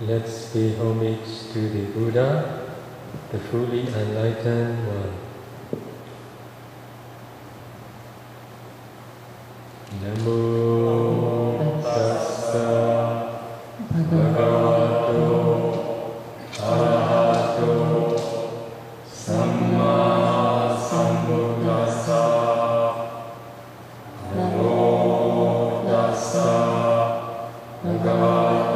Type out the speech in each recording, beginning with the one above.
Let's pay homage to the Buddha, the fully enlightened one. Namo Tassa Bhagavato Arahato Samma Sambuddhassa. Namo Tassa Bhagavato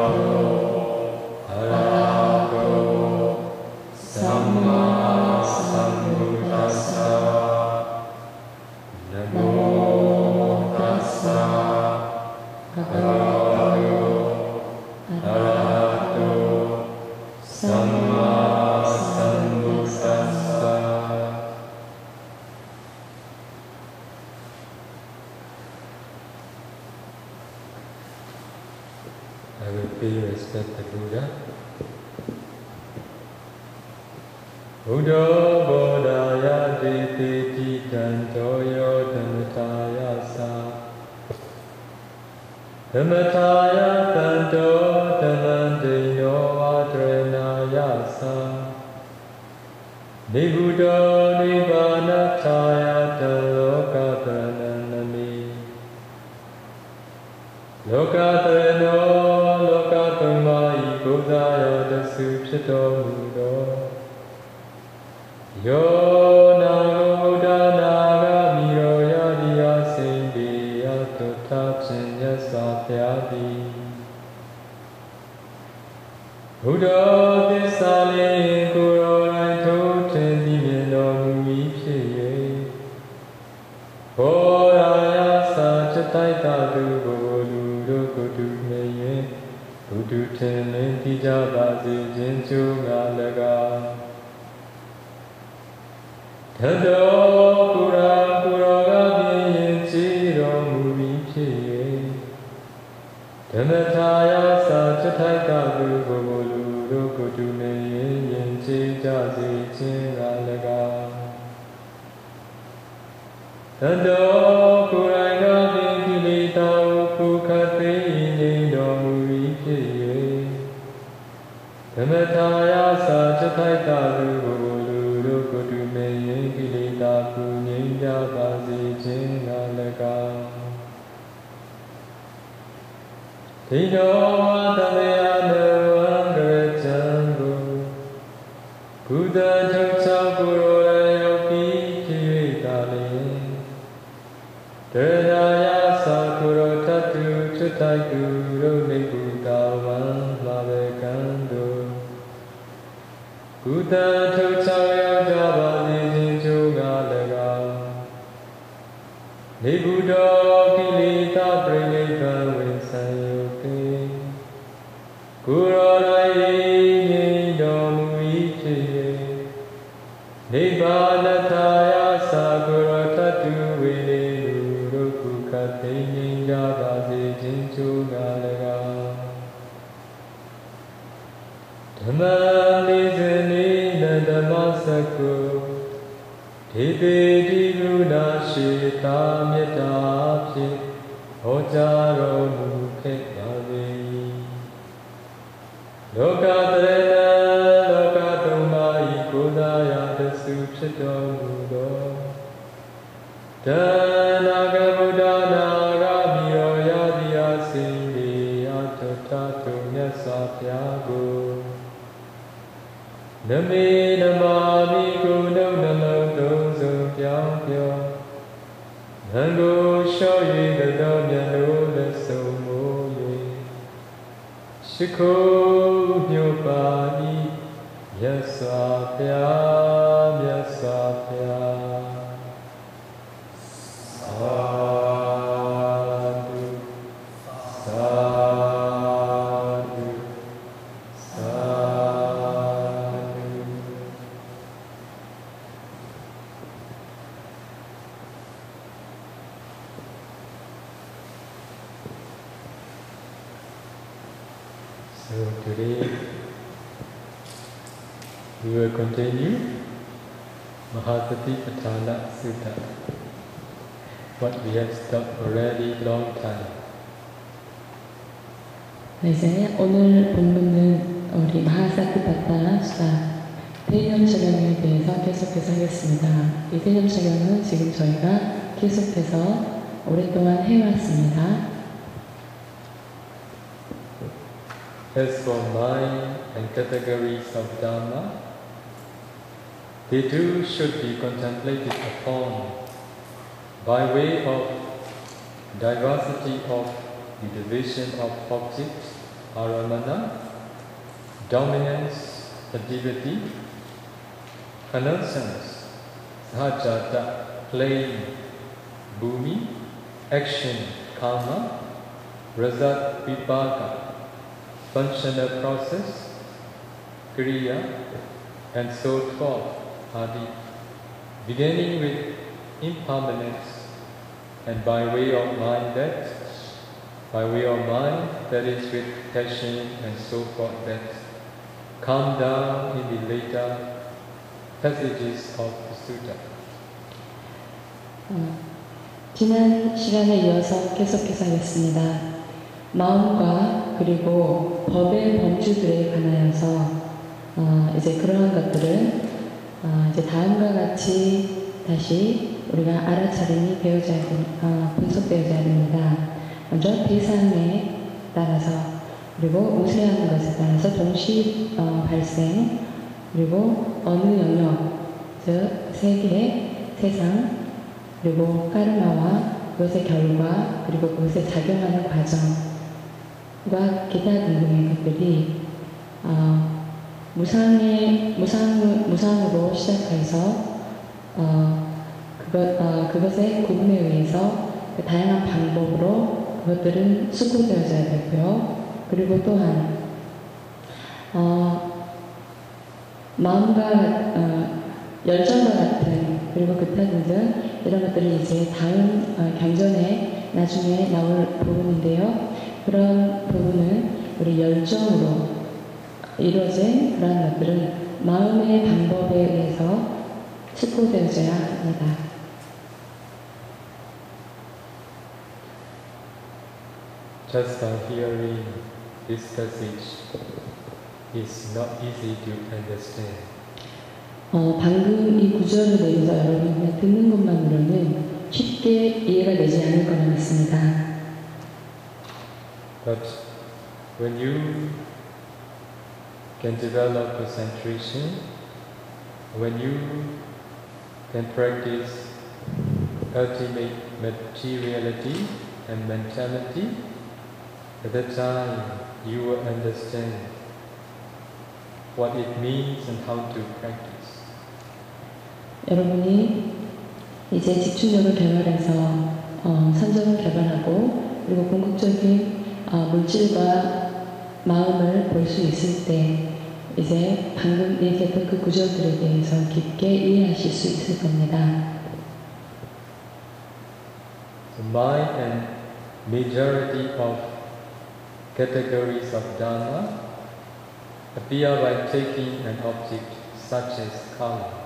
I will pay respect to Buddha. Buddha Bodhaya Diti Tantoyo Dhammataya Sa Dhammataya Tanto Dhamantino Adrenaya Sa Nibuddha Nibbanataya Taloka Prananami Lokatrano Lokatamai Buddhaya Dasu Chito Mudo Yo Nagoda Naga Miro Yadiya Sindi Atotachin Yasatyadi Buddha Disali Guru Raito Tendi Mui Piye Boraya Sachataita Dubu Dukudu Meye Budu Tenin Tijabazi Jinchu Galaga Tado Pura Puraga Chiro Muri Piye Dhammataya Sachataita Dubu Dukudu Meye Yenchi Jazi Chingalaga Tado Puraga Vigilita Upukate Nido Muri Piye Dhammataya Sachataita Dubu Dukudu Meye Gilita Punyinja Bazi Chingalaga Tino Tamayana Angarachango Buddha Chokcha Guru Yogi Kiritali Dhanaya Sakura Tatu Chutai Guru Nibuddha Van Lavekando Buddha Chokcha Yoga Jinchu Galaga Nibuddha Kilita Pranita Vinsayoke Guru Rai Nidomu Ichiye Nibbanataya Sakura Tatu Vini Ruku Kate Ninja Bazi Jinchu Galaga Dhamma Nizani Nandamasaku Tipe Diguna Shita Meta Pit Hojaro Mukhe Bavi Lokatrena Lokatumai Kudaya Dasu Chito Mudo Danaga Buddha Naga Miro Yadiya Sindi Atotatu Nyasapyago Nami Namami Kuno Namo Dozo Pyao Pyao Nango Shoyi Gado Myano Leso Moye Shiko Nyopani Yasapya Yasapya So today we will continue Mahasatipatthana Sutta, what we have stopped already long time. 이제 오늘 본문은 우리 마하사티파타 수다 대념 착용에 대해서 계속해서 하겠습니다. 이 대념 착용은 지금 저희가 계속해서 오랫동안 해왔습니다. As for mind and categories of Dharma, they too should be contemplated upon by way of diversity of the division of objects, aramana, dominance, activity, connections, sahajata, plane, bhumi, action, karma, result, vipaka, functional process, kriya, and so forth, adi, beginning with impermanence, and by way of mind that is with passion and so forth that come down in the later passages of the sutta. 지난 시간에 이어서 계속해서 하겠습니다. 마음과 그리고 법의 범주들에 관하여서 이제 그러한 것들은 이제 다음과 같이 다시 우리가 알아차림이 분석되어져야 됩니다. 먼저 대상에 따라서 그리고 우세한 것에 따라서 동시 발생 그리고 어느 영역 즉 세계, 세상 그리고 카르마와 그것의 결과 그리고 그것에 작용하는 과정과 기타 등등의 것들이 무상으로 시작해서 그것의 구분에 의해서 그 다양한 방법으로 그것들은 숙고되어져야 되고요. 그리고 또한 마음과 열정과 같은 그리고 기타 등등 이런 것들이 이제 다음 경전에 나중에 나올 부분인데요. 그런 부분은 우리 열정으로 이루어진 그런 것들은 마음의 방법에 의해서 숙고되어져야 합니다. Just by hearing this passage is not easy to understand. 방금 이 구절을 내려서 여러분이 그냥 듣는 것만으로는 쉽게 이해가 되지 않을 거라 믿습니다. But when you can develop concentration, when you can practice ultimate materiality and mentality, at that time you will understand what it means and how to practice. 여러분이 이제 집중력을 개발해서 선정을 개발하고 그리고 궁극적인 물질과 마음을 볼 수 있을 때 이제 방금 얘기했던 그 구절들에 대해서 깊게 이해하실 수 있을 겁니다. So mind and majority of categories of Dharma appear by taking an object such as karma.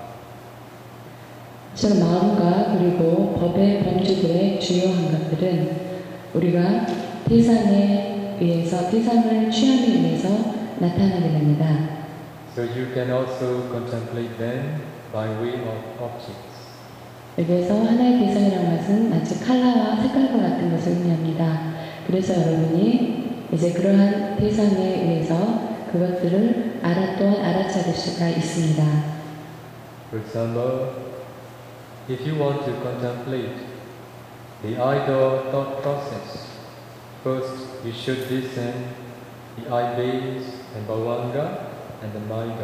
즉 마음과 그리고 법의 범주들의 주요한 것들은 우리가 대상에 의해서 대상을 취함에 의해서 나타나게 됩니다. So you can also contemplate them by way of objects. 여기에서 하나의 대상이라는 것은 마치 칼라와 색깔과 같은 것을 의미합니다. 그래서 여러분이 이제 그러한 대상에 의해서 그것들을 또한 알아차릴 수가 있습니다. For example, if you want to contemplate the idle thought process, first you should discern the eye base and bhavanga and the mind.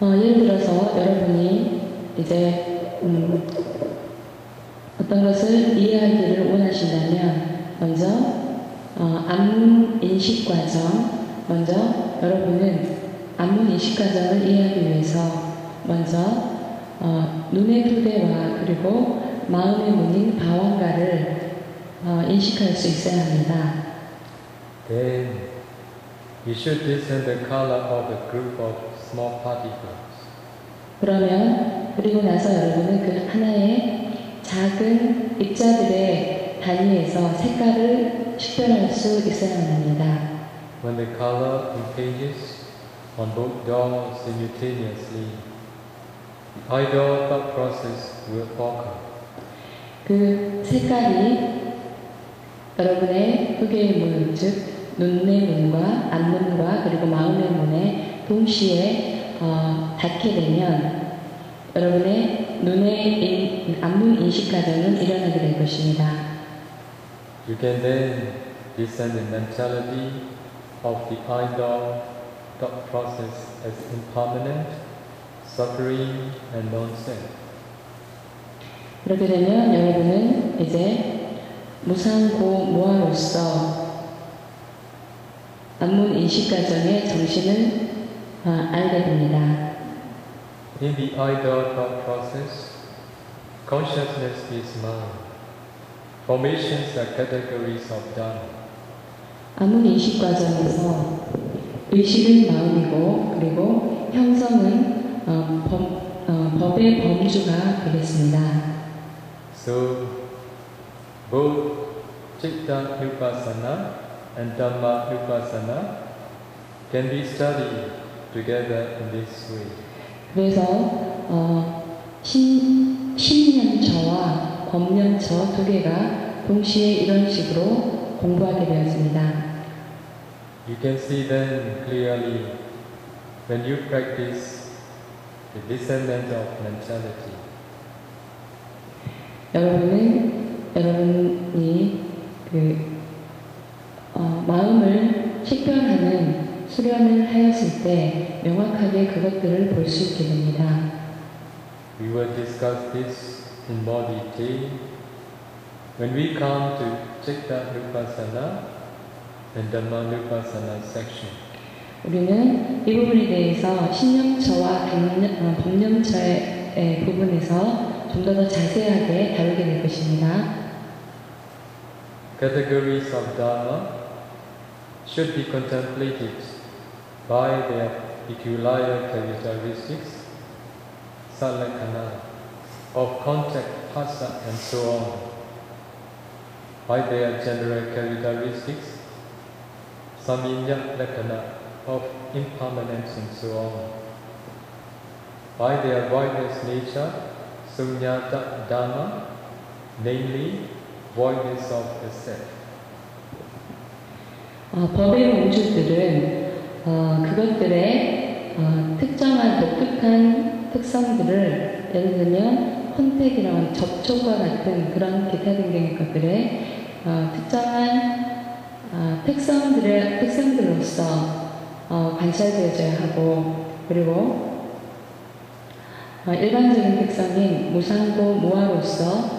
예를 들어서 여러분이 이제 어떤 것을 이해하기를 원하신다면 먼저 안문 인식 과정 먼저 여러분은 안문 인식 과정을 이해하기 위해서 먼저 눈의 토대와 그리고 마음의 문인 바완가를 인식할 수 있어야 합니다. Then you should discern the color of a group of small particles. 그러면 그리고 나서 여러분은 그 하나의 작은 입자들의 단위에서 색깔을 식별할 수 있어야 합니다. when the color engages on both doors simultaneously, the idle thought process will occur. 그 색깔이 여러분의 흑의 문, 즉 눈의 문과 앞문과 그리고 마음의 문에 동시에 닿게 되면 여러분의 눈의 앞문 인식 과정은 일어나게 될 것입니다. You can then discern the mentality of the idle thought process as impermanent, suffering, and non-self. 그렇게 되면 여러분은 이제 무상고무아로서 앞문 인식 과정의 정신을 알게 됩니다. In the idle thought process, consciousness is mind. Formations are categories of Dharma. 앞문 인식 과정에서 의식은 마음이고 그리고 형성은 법의 범주가 되겠습니다. So, both Citta Nupassana and Dhamma Nupassana can be studied together in this way. 그래서 신념처와 법념처 두 개가 동시에 이런 식으로 공부하게 되었습니다. You can see them clearly when you practice the discernment of mentality. 여러분이 마음을 식별하는 수련을 하였을 때 명확하게 그것들을 볼 수 있게 됩니다. We will discuss this in more detail when we come to Citta Nupassana and Dhamma Nupassana section. 우리는 이 부분에 대해서 신념처와 법념처의 부분에서 좀 더 자세하게 다루게 될 것입니다. Categories of Dharma should be contemplated by their peculiar characteristics, salakkhana, of contact, phassa, and so on, by their general characteristics, saminya lakkhana, of impermanence, and so on, by their voidless nature, sunyata dhamma, namely voidness of the self. 법의 범주들은 그것들의 특정한 독특한 특성들을 예를 들면 컨택이라는 접촉과 같은 그런 기타 등등의 것들의 특정한 특성들로서 관찰되어져야 하고 그리고 일반적인 특성인 무상고 무아로서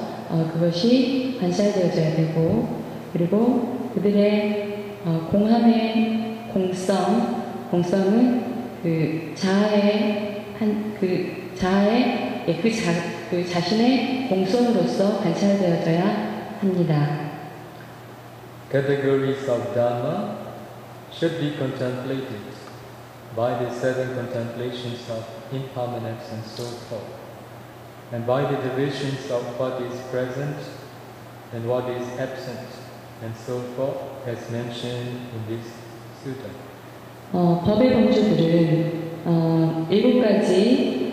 그것이 관찰되어져야 되고 그리고 그들의 공함의 공성은 그 자신의 공성으로서 관찰되어져야 합니다. Categories of Dharma should be contemplated by the seven contemplations of impermanence and so forth, and by the divisions of what is present and what is absent, and so forth, as mentioned in this sutta. 법의 범주들은 7가지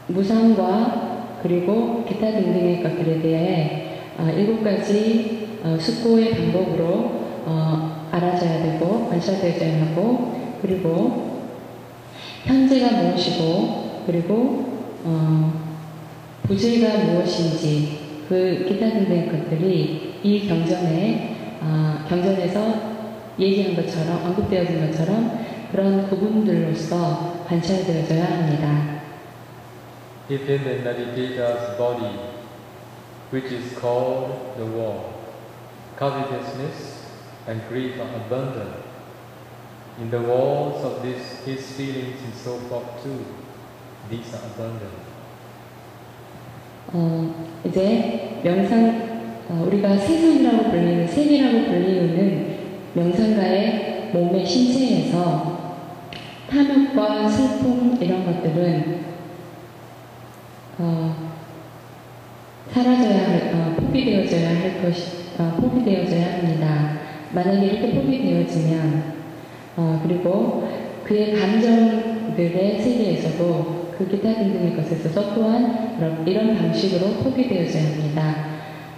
무상과 그리고 기타 등등의 것들에 대해 7가지 숙고의 방법으로 알아져야 되고 관찰되어야 하고 그리고 현재가 무엇이고 그리고 부재가 무엇인지 그 기타 등등의 것들이 이 경전에서 얘기한 것처럼 언급되어진 것처럼 그런 구분들로서 관찰되어져야 합니다. If in the meditator's body, which is called the wall, covetousness and grief are abundant, in the walls of this his feelings and so forth too, these are abundant. 이제 우리가 세상이라고 불리는 세계라고 불리우는 명상가의 몸의 신체에서 탐욕과 슬픔 이런 것들은 사라져야 포기되어져야 합니다. 만약에 이렇게 포기되어지면 그리고 그의 감정들의 세계에서도 그 기타 등등의 것에 있어서 또한 이런 방식으로 포기되어져야 합니다.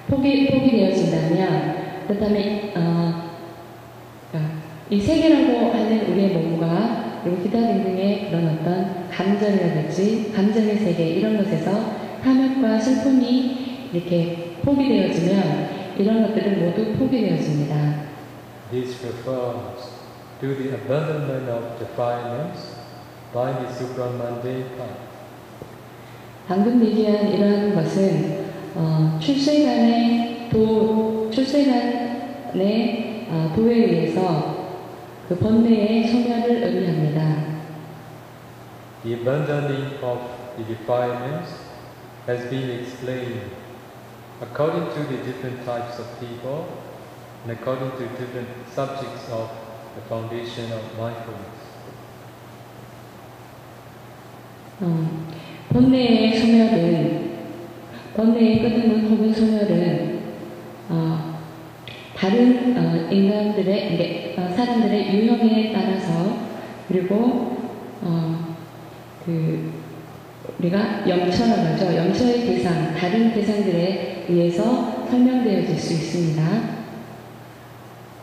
포기되어진다면 그렇다면 이 세계라고 하는 우리의 몸과 그리고 기타 등등의 그런 어떤 감정이라든지 감정의 세계 이런 것에서 탐욕과 슬픔이 이렇게 포기되어지면 이런 것들은 모두 포기되어집니다. This refers to the abandonment of defilements by the supramundane path. 방금 얘기한 이러한 것은 출세간의 도에 의해서 그 번뇌의 소멸을 의미합니다. The abandoning of the defilements has been explained according to the different types of people and according to different subjects of the foundation of mindfulness. 번뇌의 끊임은 혹은 소멸은 다른 사람들의 유형에 따라서 그리고 우리가 염처라고 하죠. 염처의 대상, 다른 대상들에 의해서 설명되어질 수 있습니다.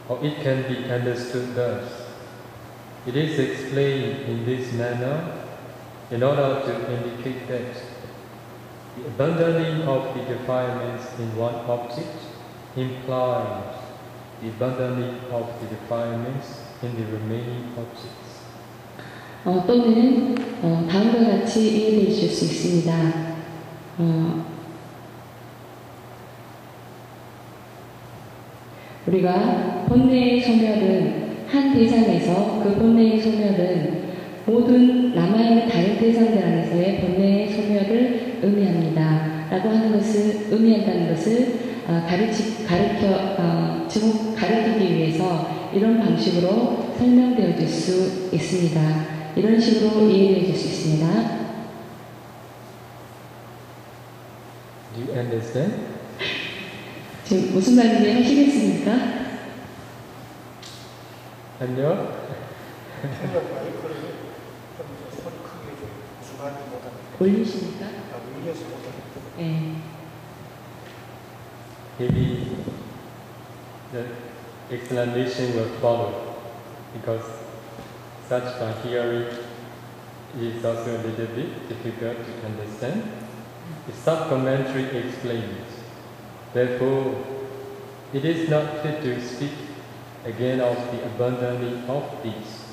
Or it can be understood thus. It is explained in this manner in order to indicate that the abandoning of the defilements in one object implies the abandoning of the defilements in the remaining objects. 또는 다음과 같이 이해되실 수 있습니다. 우리가 번뇌의 소멸은 한 대상에서 그 번뇌의 소멸은 모든 남아있는 다른 대상들 안에서의 번뇌의 소멸을 의미합니다. 라고 하는 것을 의미한다는 것을 가르치기 위해서 이런 방식으로 설명되어질 수 있습니다. 이런 식으로 이해되어질 수 있습니다. Do you understand? 지금 무슨 말인지 하시겠습니까? 아니요. 올리십니까? 네. Maybe the explanation will follow because such by hearing is also a little bit difficult to understand. The sub-commentary explains. Therefore, it is not fit to speak again of the abandoning of these.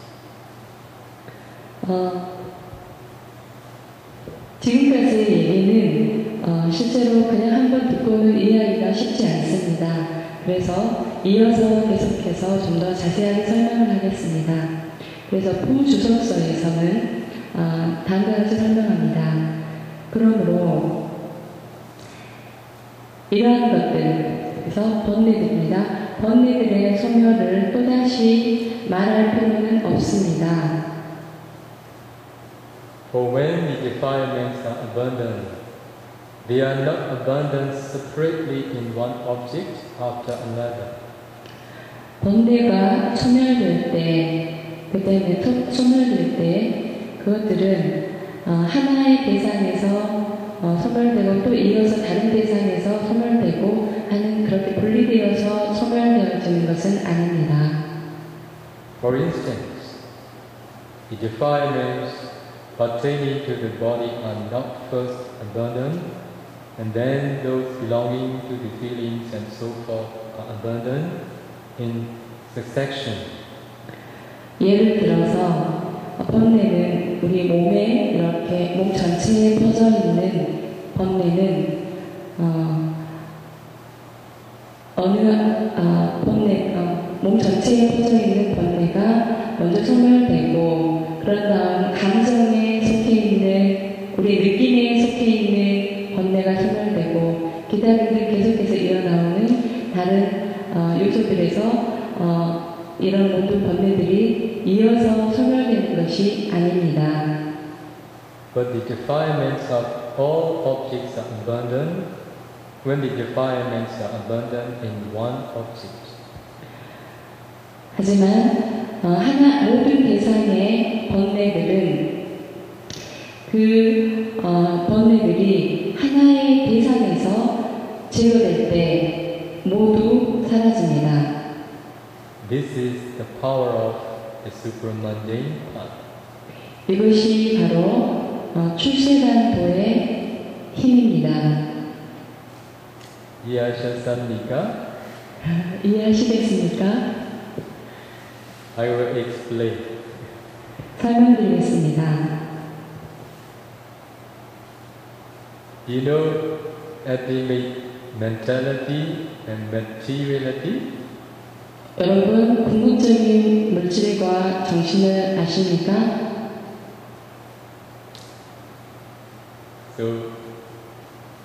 지금까지의 얘기는 실제로 그냥 한번 듣고는 이해하기가 쉽지 않습니다. 그래서 이어서 계속해서 좀 더 자세하게 설명을 하겠습니다. 그래서 부주석서에서는 다음과 같이 설명합니다. 그러므로 이러한 것들, 그래서 번뇌들입니다. 번뇌들의 소멸을 또다시 말할 필요는 없습니다. For when the defilements are abandoned, they are not abandoned separately in one object after another. 번뇌가 소멸될 때, 소멸될 때 그것들은 하나의 대상에서 소멸되고 또 이어서 다른 대상에서 소멸되고 하는 그렇게 분리되어서 소멸되어지는 것은 아닙니다. For instance, the defilements pertaining to the body are not first abandoned, and then those belonging to the feelings and so forth are abandoned in succession. 예를 들어서 번뇌는 우리 몸에 이렇게 몸 전체에 퍼져 있는 번뇌는 몸 전체에 퍼져 있는 번뇌가 먼저 소멸되고 그런 다음 감정에 속해 있는 우리 느낌에 속해 있는 번뇌가 소멸되고 기타 등등 계속해서 일어나오는 다른 요소들에서 이런 모든 번뇌들이 이어서 소멸되는 것이 아닙니다. But the defilements of all objects are abandoned when the defilements are abandoned in one object. 하지만 모든 대상의 번뇌들은 그 번뇌들이 하나의 대상에서 제거될 때 모두 사라집니다. This is the power of the supramundane path. 이것이 바로 출세간도의 힘입니다. 이해하셨습니까? 이해하시겠습니까? I will explain. 설명드리겠습니다. You know atomic mentality and materiality? 여러분, 궁극적인 물질과 정신을 아십니까? So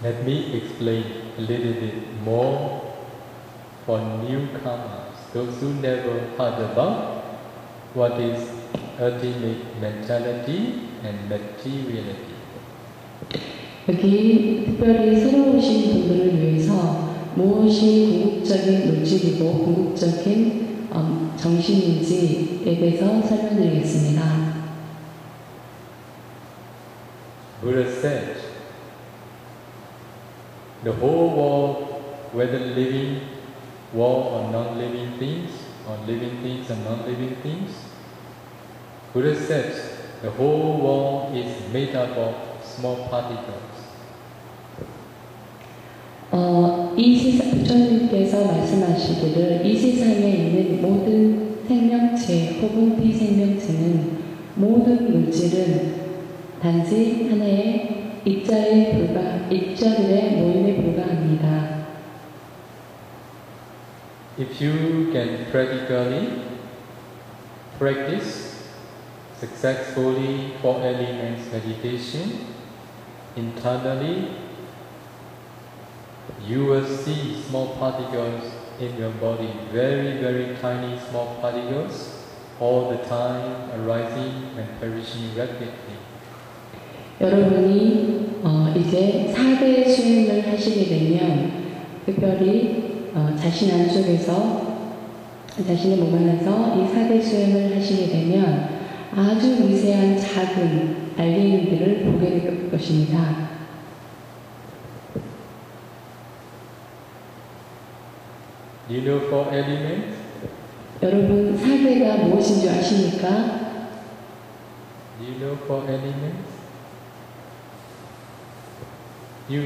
let me explain a little bit more for newcomers, those who never heard about what is atomic mentality and materiality. 여기 특별히 새로 오신 분들을 위해서 무엇이 궁극적인 물질이고 궁극적인 정신인지에 대해서 설명드리겠습니다. Buddha said, the whole world, whether living world or non-living things, or living things or non-living things, Buddha said, the whole world is made up of small particles. 이 세상, 부처님께서 말씀하시기를 이 세상에 있는 모든 생명체 혹은 비생명체는 모든 물질은 단지 하나의 입자들의 모임에 불과합니다. If you can practically practice successfully four elements meditation internally, you will see small particles in your body, very, very tiny small particles, all the time arising and perishing rapidly. 여러분이 이제 4대 수행을 하시게 되면 특별히 자신 안속에서 자신의 몸 안에서 이 4대 수행을 하시게 되면 아주 미세한 작은 알갱이들을 보게 될 것입니다. Do you know four elements? 여러분 4대가 무엇인 줄 아십니까? Do you know four elements? You.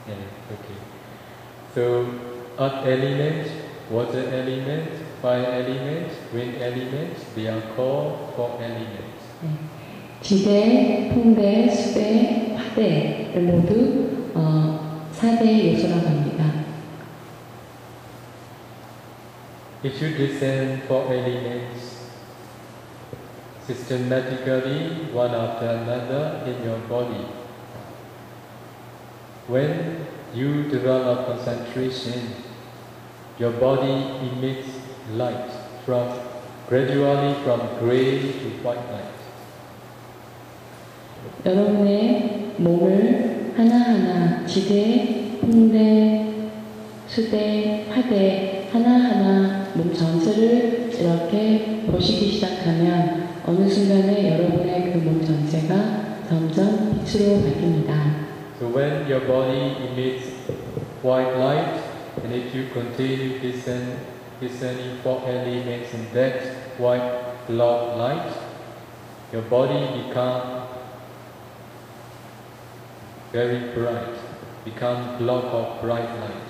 Yeah, okay. So, earth element, water element, fire element, wind element, they are called four elements. 지대, 풍대, 수대, 화대를 모두 4대 요소라고 합니다. If you descend four elements systematically, one after another in your body, when you develop concentration, your body emits light gradually from gray to white light. 여러분의 몸을 하나하나 지대, 풍대, 수대, 화대 하나하나 몸 전체를 이렇게 보시기 시작하면 어느 순간에 여러분의 그 몸 전체가 점점 빛으로 바뀝니다. So when your body emits white light, and if you continue discerning four elements in that white block light, your body becomes very bright, become block of bright light.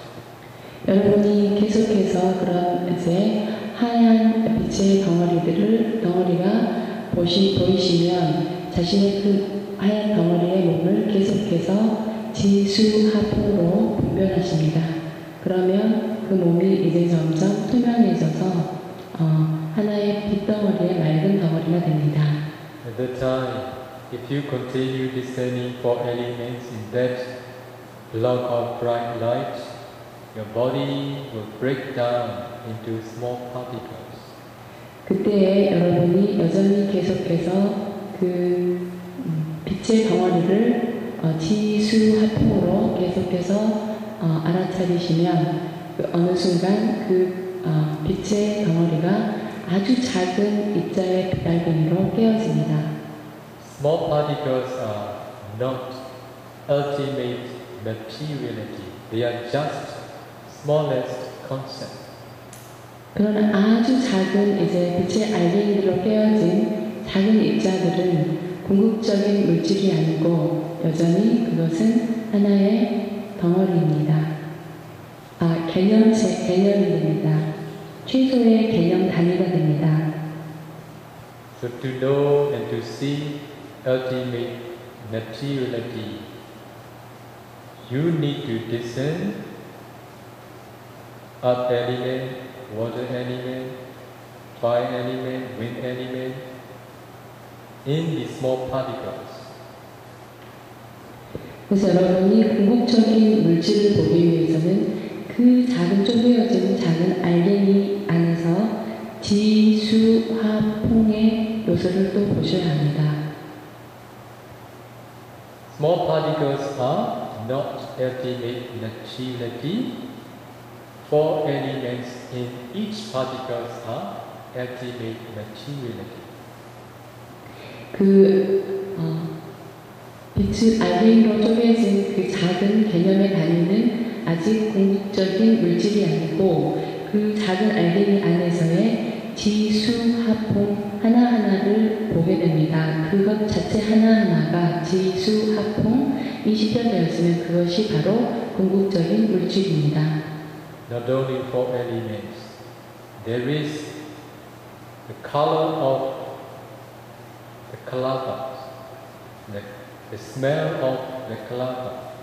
여러분이 계속해서 그런 이제 하얀 빛의 덩어리가 보이시면 자신의 그 하얀 덩어리의 몸을 계속해서 지수하포로 분별하십니다. 그러면 그 몸이 이제 점점 투명해져서 하나의 빛덩어리의 맑은 덩어리가 됩니다. At that time, if you continue discerning four elements in that block of bright light, your body will break down into small particles. 그때에 여러분이 여전히 계속해서 그 빛의 덩어리를 지수화풍으로 계속해서 알아차리시면 어느 순간 빛의 덩어리가 아주 작은 입자의 빛알갱이로 깨어집니다. Small particles are not ultimate materiality. They are just smallest concept. 그러나 아주 작은 빛의 알갱이로 깨어진 작은 입자들은 궁극적인 물질이 아니고 여전히 그것은 하나의 덩어리입니다. 개념이 됩니다. 최소의 개념 단위가 됩니다. So to know and to see ultimate materiality, you need to discern earth element, water element, fire element, wind element in the small particles. 그래서 여러분이 궁극적인 물질을 보기 위해서는 그 작은 쪼개어진 작은 알갱이 안에서 지수, 화, 풍의 요소를 또 보셔야 합니다. Small particles are not ultimate materiality. Four elements in each particles are ultimate materiality. 빛을 알갱이로 쪼개진 그 작은 개념의 단위는 아직 궁극적인 물질이 아니고 그 작은 알갱이 안에서의 지수, 화풍 하나하나를 보게 됩니다. 그것 자체 하나하나가 지수, 화풍이 시편되었으면 그것이 바로 궁극적인 물질입니다. Not only four elements, there is the color of the kalapa, the smell of the kalapa,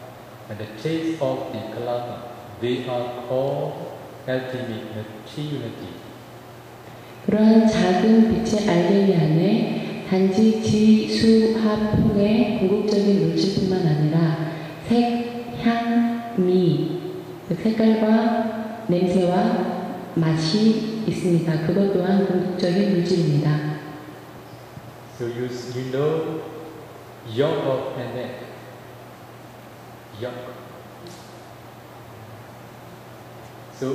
and the taste of the kalapa. They are all ultimate materiality. 그러한 작은 빛의 알갱이 안에 단지 지, 수, 화, 풍의 궁극적인 물질뿐만 아니라 색, 향, 미, 색깔과 냄새와 맛이 있습니다. 그것 또한 궁극적인 물질입니다. So you know yolk of an egg. Yolk. So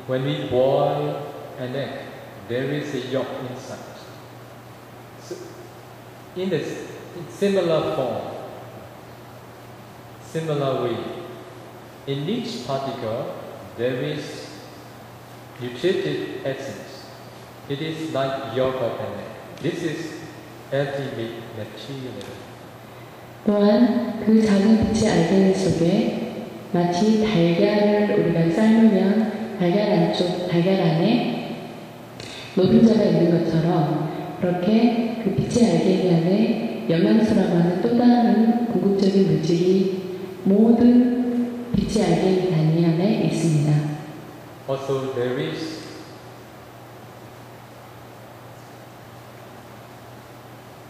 when we boil an egg, there is a yolk inside. So in similar form, similar way, in each particle there is nutritive essence. It is like yolk of an egg. This is ultimate materialism. 또한 그 작은 빛의 알갱이 속에 마치 달걀을 우리가 삶으면 달걀 안에 노른자가 있는 것처럼 그렇게 그 빛의 알갱이 안에 영양소라고 하는 또 다른 궁극적인 물질이 모든 빛의 알갱이 단위 안에 있습니다. Also there is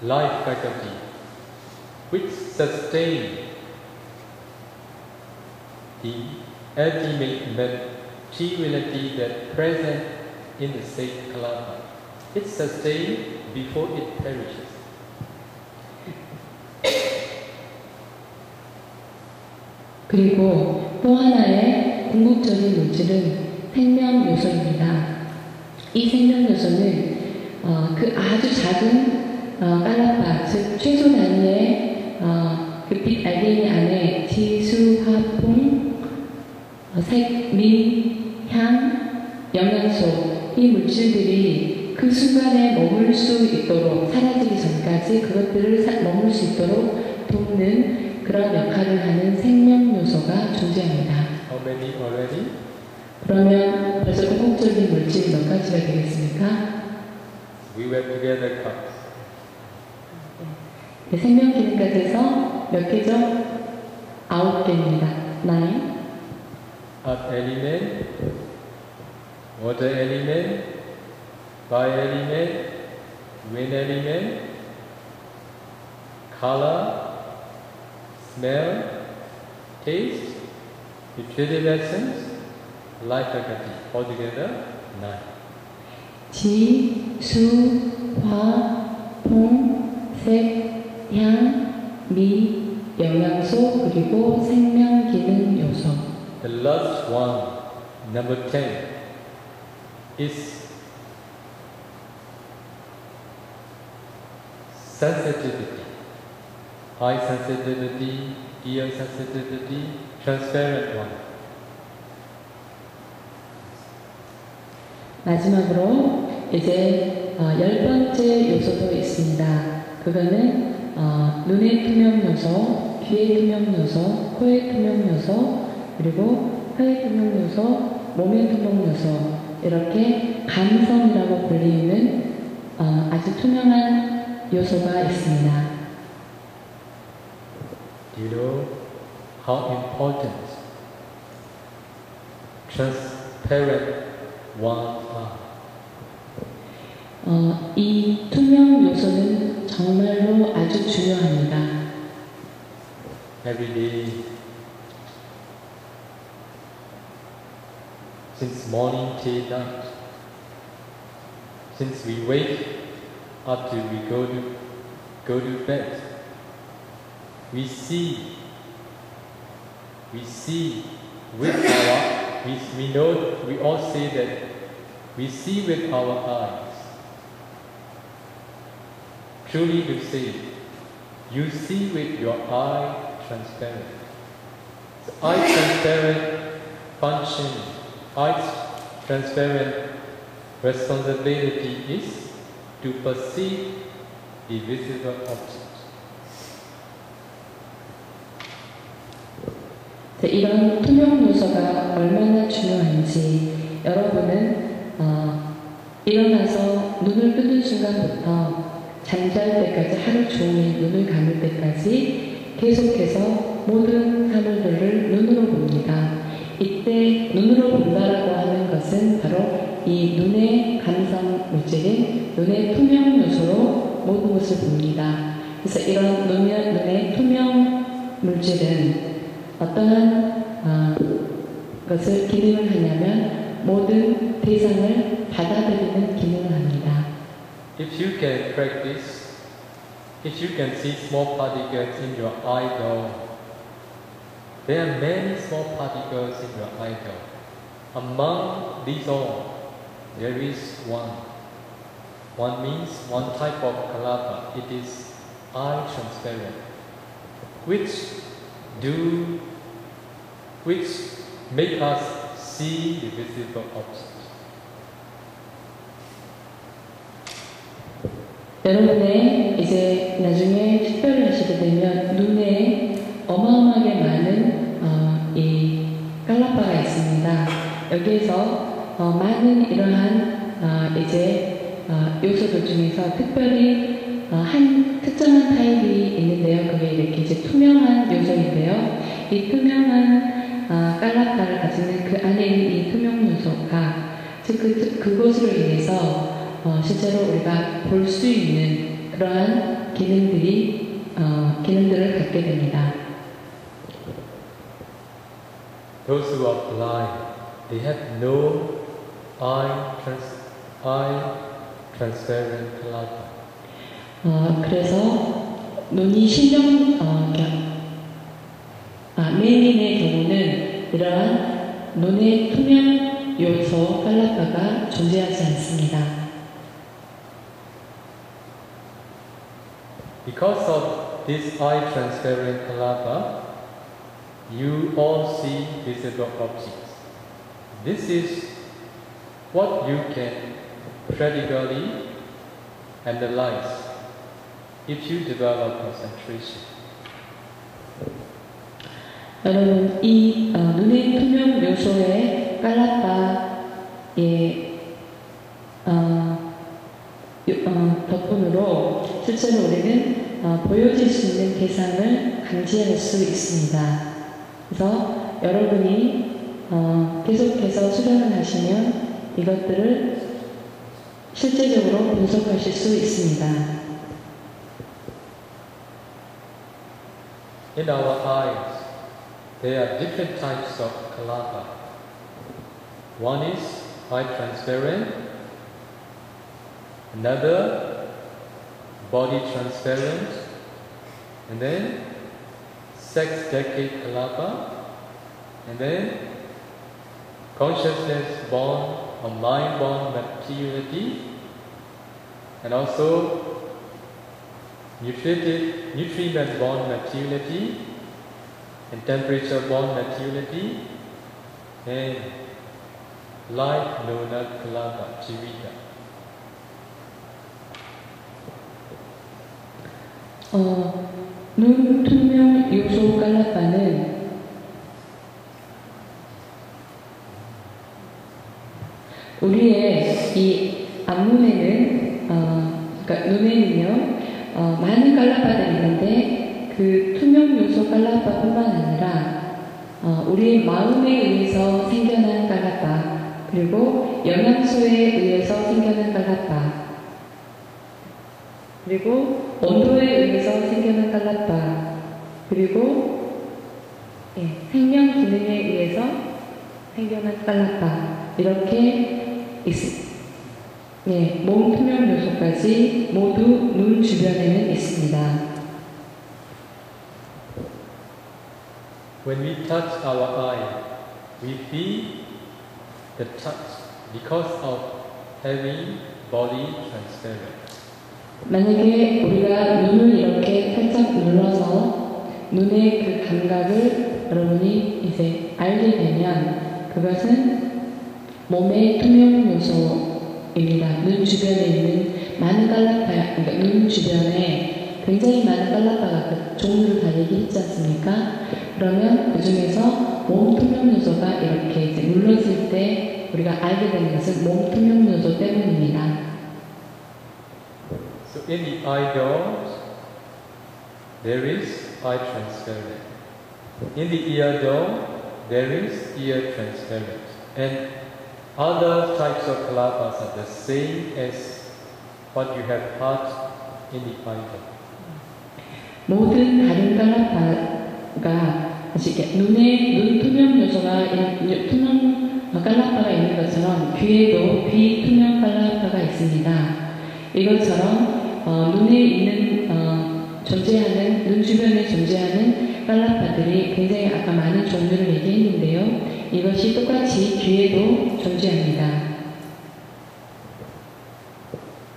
life faculty which sustain the ultimate materiality that present in the said kalapa. It sustains before it perishes. 그리고 또 하나의 궁극적인 물질은 생명 요소입니다. 이 생명 요소는 그 아주 작은 깔라파, 즉 최소 단위의 그 빛 알갱이 안에 지수, 화, 풍, 색, 미, 향, 영양소 이 물질들이 그 순간에 머물 수 있도록 사라지기 전까지 그것들을 머물 수 있도록 돕는 그런 역할을 하는 생명 요소가 존재합니다. How many already? 그러면 벌써 궁극적인 물질이 몇 가지가 되겠습니까? We were together cut. 생명 기능까지 해서 몇 개죠? 9개입니다. 9. Earth element, water element, fire element, wind element, color, smell, taste, nutritive essence, life faculty. Altogether 9. 지, 수, 화, 풍, 색, 향, 미, 영양소 그리고 생명 기능 요소. The last one, number 10, is sensitivity. Eye sensitivity, ear sensitivity, transparent one. 마지막으로 이제 10번째 요소도 있습니다. 그거는 눈의 투명 요소, 귀의 투명 요소, 코의 투명 요소, 그리고 혀의 투명 요소, 몸의 투명 요소, 이렇게 감성이라고 불리는 아주 투명한 요소가 있습니다. Do you know how important transparent ones are? 이 투명 요소는 정말로 아주 중요합니다. Every day, since morning till night, since we wake up till we go to bed, we see with our, we know, we all say that we see with our eyes. Truly to say, you see with your eye transparent. So eye transparent function, eye transparent responsibility is to perceive the visible object. 이런 투명 요소가 얼마나 중요한지 여러분은 일어나서 눈을 뜨는 순간부터 잠잘 때까지 하루 종일 눈을 감을 때까지 계속해서 모든 사물들을 눈으로 봅니다. 이때 눈으로 본다라고 하는 것은 바로 이 눈의 감성 물질인 눈의 투명 요소로 모든 것을 봅니다. 그래서 이런 눈의 투명 물질은 어떠한 것을 기능을 하냐면 모든 대상을 받아들이는 기능을 합니다. If you can practice, if you can see small particles in your eyeball, there are many small particles in your eyeball. Among these all, there is one. One means one type of kalapa. It is eye transparent, which make us see the visible object. 여러분의 이제 나중에 식별을 하시게 되면 눈에 어마어마하게 많은 이 깔라파가 있습니다. 여기에서 많은 이러한 이제 요소들 중에서 특별히 한 특정한 타입이 있는데요. 그게 이렇게 이제 투명한 요소인데요. 이 투명한 깔라파를 가지는 그 안에 있는 이 투명 요소가 즉 그것으로 인해서 실제로 우리가 볼 수 있는 그러한 기능들을 갖게 됩니다. Those who are blind, they have no eye transparent kalapa. 그래서 눈이 매인의 경우는 이러한 눈의 투명 요소 깔라파가 존재하지 않습니다. Because of this eye transparent kalapa, you all see visible objects. This is what you can practically analyze if you develop concentration. 여러분, 이 눈의 투명 요소의 깔라파의 덕분으로 실제로 우리는 보여질 수 있는 대상을 감지할 수 있습니다. 그래서 여러분이 계속해서 수련을 하시면 이것들을 실제적으로 분석하실 수 있습니다. In our eyes, there are different types of kalapa. One is eye transparent, another body transparent, and then sex decade kalapa, and then consciousness born or mind born materiality, and also nutriment born materiality, and temperature born materiality, and life known as kalapa, jivita. 눈 투명 요소 깔라빠는 우리의 이 앞눈에는 그러니까 눈에는요 많은 깔라빠들이 있는데 그 투명 요소 깔라빠뿐만 아니라 우리의 마음에 의해서 생겨난 깔라빠, 그리고 영양소에 의해서 생겨난 깔라빠, 그리고 온도에 의해서 생겨난 깔라빠, 그리고 생명 기능에 의해서 생겨난 깔라빠, 이렇게 몸 투명 요소까지 모두 눈 주변에는 있습니다. When we touch our eye, we feel the touch because of having body transparent. 만약에 우리가 눈을 이렇게 살짝 눌러서 눈의 그 감각을 여러분이 이제 알게 되면 그것은 몸의 투명 요소입니다. 눈 주변에 있는 많은 깔라파, 그러니까 눈 주변에 굉장히 많은 깔라파가 그 종류를 다 얘기했지 않습니까? 그러면 그 중에서 몸 투명 요소가 이렇게 이제 눌러질 때 우리가 알게 되는 것은 몸 투명 요소 때문입니다. So in the eye door, there is eye transparent. In the ear door, there is ear transparent. And other types of kalapas are the same as what you have heard in the eye door. 모든 다른 깔라파가 눈에 눈 투명 요소가 투명 깔라파가 있는 것처럼 귀에도 귀 투명 깔라파가 있습니다. 이것처럼 눈에 있는 존재하는 눈 주변에 존재하는 깔라파들이 굉장히 아까 많은 종류를 얘기했는데요. 이것이 똑같이 귀에도 존재합니다.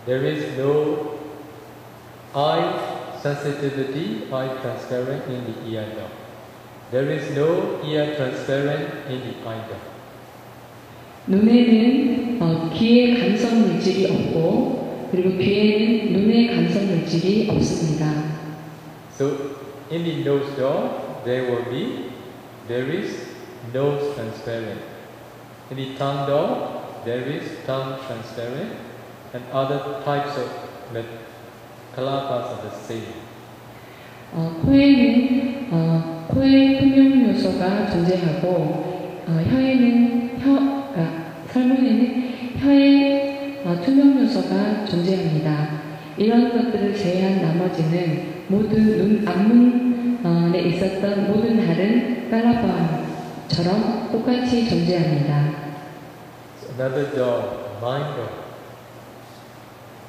There is no eye sensitivity, eye transparent in the ear door. There is no ear transparent in the eye door. 눈에는 귀의 감성 물질이 없고 그리고 귀에는 눈의 감성 물질이 없습니다. So in the nose door, there is nose transparent. In the tongue door, there is tongue transparent, and other types of kalapas are the same. 코에는 코의 투명 요소가 존재하고 혀에는 설문에는 혀의 투명 요소가 존재합니다. 이런 것들을 제외한 나머지는 모두 눈 앞문에 있었던 모든 다른 깔라파처럼 똑같이 존재합니다. So another door, mind door.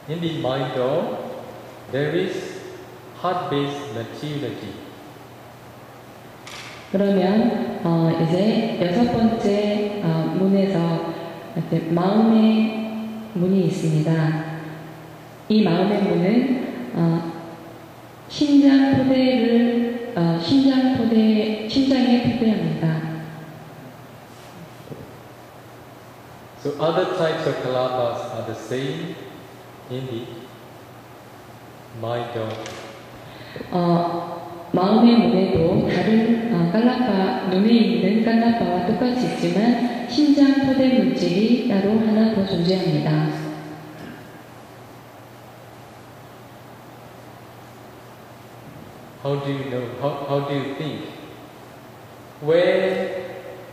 In the mind door, there is heart-based materiality. 그러면 이제 여섯 번째 문에서 마음의 문이 있습니다. 이 마음의 문은 심장에 토대합니다. So other types of kalapas are the same in the mind door. 마음의 문에도 다른 깔라파, 눈에 있는 깔라파와 똑같이 있지만 심장 토대 물질이 따로 하나 더 존재합니다. How do you know? How do you think? Where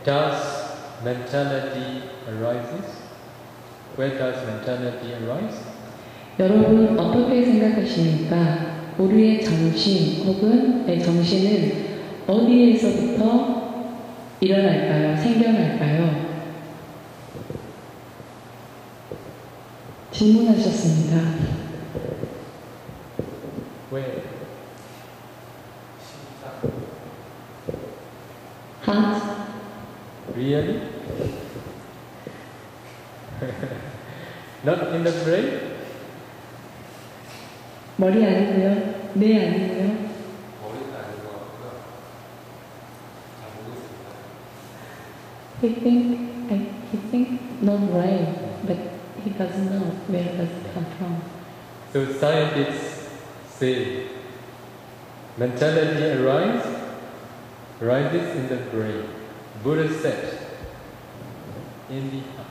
does mentality arises? Where does mentality arise? 여러분 어떻게 생각하십니까? 우리의 정신 혹은 정신은 어디에서부터 일어날까요? 생겨날까요? 질문하셨습니다. Where? heart, Really? Not in the brain? 머리 아니고요, 뇌 아니고요. 머리는 아닌 것 같고요. 잘 모르겠습니다. He think no brain, but he doesn't know where does it come from. So scientists say mentality arises in the brain. Buddha said, in the heart.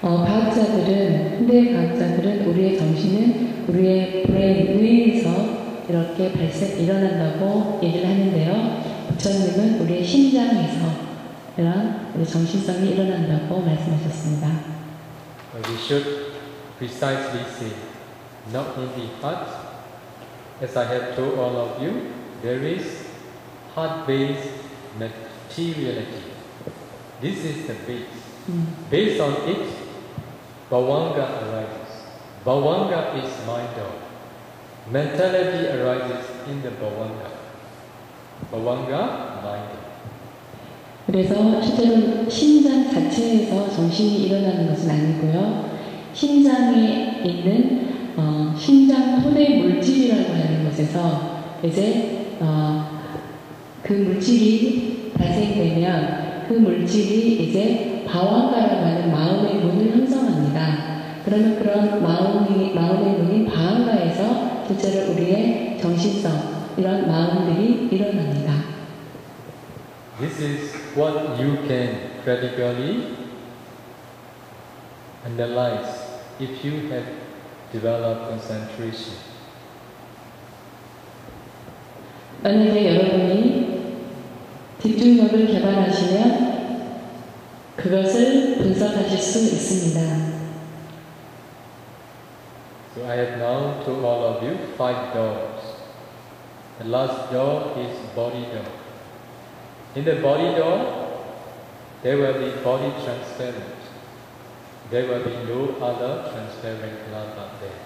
현대 과학자들은 우리의 정신은 우리의 브레인, 뇌에서 이렇게 일어난다고 얘기를 하는데요. 부처님은 우리의 심장에서 이런 우리 정신성이 일어난다고 말씀하셨습니다. We should precisely say, not in the heart. As I have told all of you, there is heart-based materiality. This is the base. Based on it, Bhavanga arises. Bhavanga is mind. Mentality arises in the Bhavanga. Bhavanga, mind. 그래서 실제로 심장 자체에서 정신이 일어나는 것은 아니고요. 심장에 있는 심장 토대 물질이라고 하는 것에서 이제 그 물질이 발생되면 그 물질이 이제 바완가라고 하는 마음의 문을 형성합니다. 그러면 그런 마음의 문인 바완가에서 실제로 우리의 정신성, 이런 마음들이 일어납니다. This is what you can critically analyze if you have developed concentration. 만약에 여러분이 집중력을 개발하시면 그것을 분석하실 수 있습니다. So I have now told all of you 5 doors. The last door is body door. In the body door, there will be body transparent. There will be no other transparent lava there.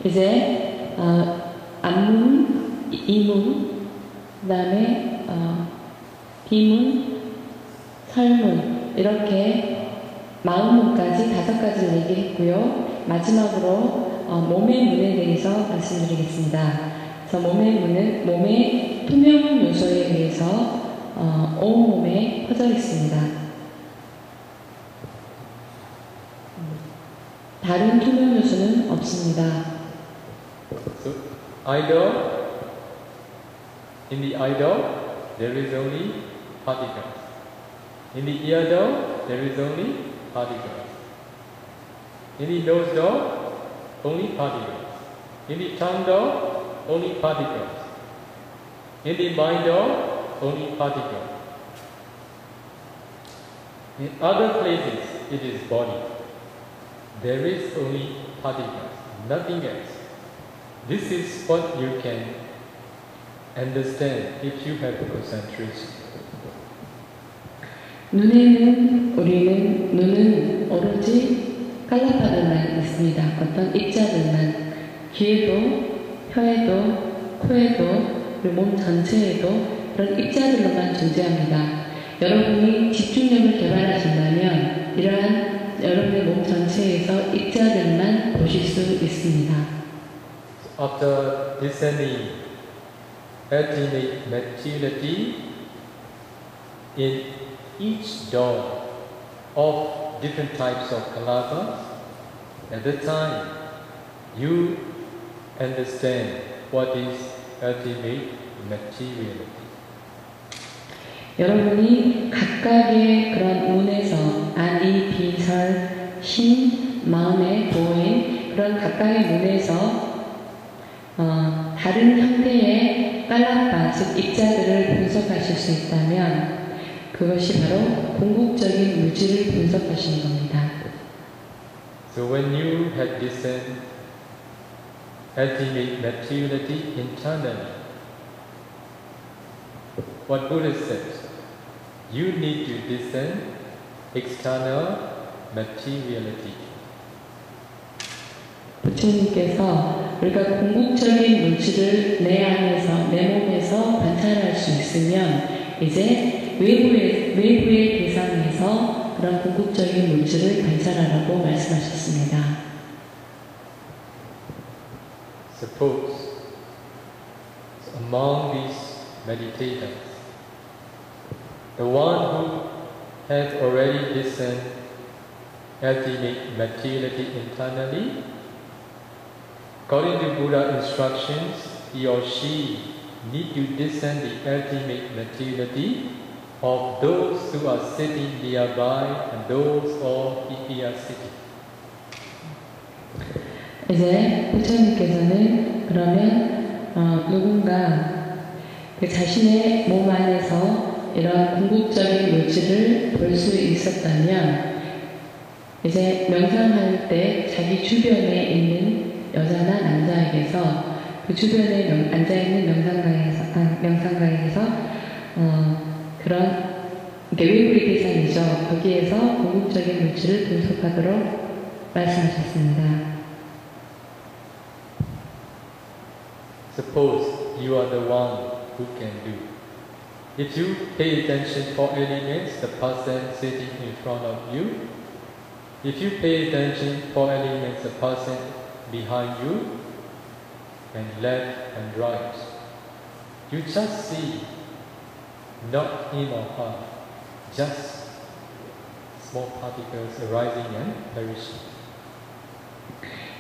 이제 앞문, 이문, 그다음에 비문, 설문 이렇게 마음문까지 5가지를 얘기했고요. 마지막으로 몸의 문에 대해서 말씀드리겠습니다. 그래서 몸의 문은 몸의 투명 요소에 의해서 온몸에 퍼져 있습니다. 다른 투명 요소는 없습니다. So, idol, in the idol, there is only particles. In the ear door, there is only particles. In the nose door, only particles. In the tongue door, only particles. In the mind door, only particles. In other places, it is body. There is only particles, nothing else. This is what you can understand if you have concentration. 눈은 오로지 깔라파들만 있습니다. 어떤 입자들만. 귀에도, 혀에도, 코에도, 그리고 몸 전체에도 그런 입자들로만 존재합니다. 여러분이 집중력을 개발하신다면 이러한 여러분의 몸 전체에서 입자들만 보실 수 있습니다. After discerning ultimate materiality in each door of different types of kalabas, at the time you understand what is ultimate materiality. 여러분이 각각의 그런 문에서 아니, 비, 설, 신, 마음의 보인 그런 각각의 문에서 다른 형태의 깔라파, 즉 입자들을 분석하실 수 있다면 그것이 바로 궁극적인 물질을 분석하시는 겁니다. So when you have discerned ultimate materiality internally, what Buddha says, you need to discern external materiality. 부처님께서 우리가 궁극적인 물질을 내 안에서, 내 몸에서 관찰할 수 있으면 이제 외부의 대상에서 그런 궁극적인 물질을 관찰하라고 말씀하셨습니다. Suppose among these meditators, the one who has already discerned ultimate materiality internally, according to Buddha instructions, he or she need to discern the ultimate materiality of those who are sitting nearby and those all he are sitting. 이제 부처님께서는 그러면 누군가 그 자신의 몸 안에서 이런 궁극적인 물질을 볼 수 있었다면 이제 명상할 때 자기 주변에 있는 여자나 남자에게서 그 주변에 앉아있는 명상가에서 그런 외부의 대상이죠. 거기에서 궁극적인 물질을 분석하도록 말씀하셨습니다. Suppose you are the one who can do. If you pay attention for elements, the person sitting in front of you, if you pay attention for elements, the person behind you, and left and right, you just see, not in or out, just small particles arising and perishing.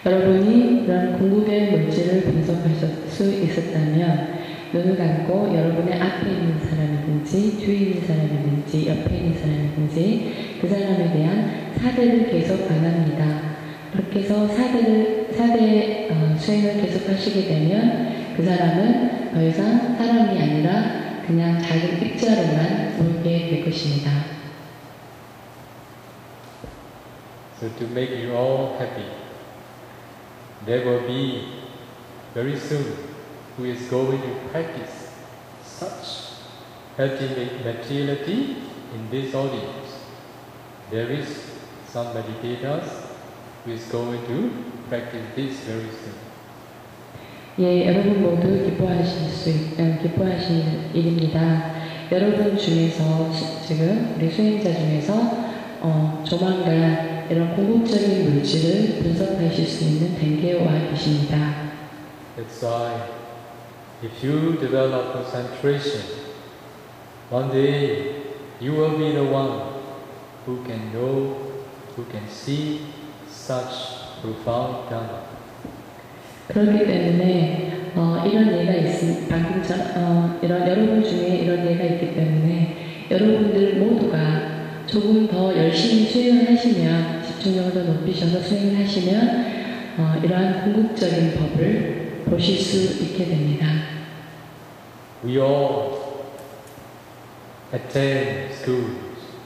여러분이 그런 궁극의 물질을 분석하실 수 있었다면 눈을 감고 여러분의 앞에 있는 사람이든지 뒤에 있는 사람이든지 옆에 있는 사람이든지 그 사람에 대한 사대를 계속 안 합니다. 그렇게 해서 사대 수행을 계속 하시게 되면 그 사람은 더 이상 사람이 아니라 그냥 작은 입자로만 보이게 될 것입니다. So to make you all happy, there will be very soon who is going to practice such ultimate materiality in this audience. There is some meditators who is going to practice this very soon. 예, 여러분 모두 기뻐하실 일입니다. 여러분 중에서 지금 우리 수행자 중에서 조만간 이런 궁극적인 물질을 분석하실 수 있는 단계에 와 계십니다. That's why if you develop concentration, one day you will be the one who can know, who can see such profound Dharma. 그렇기 때문에 이런 예가 이런 여러분 중에 이런 예가 있기 때문에 여러분들 모두가 조금 더 열심히 수행을 하시면 집중력을 더 높이셔서 수행을 하시면 이러한 궁극적인 법을 보실 수 있게 됩니다. We all attend schools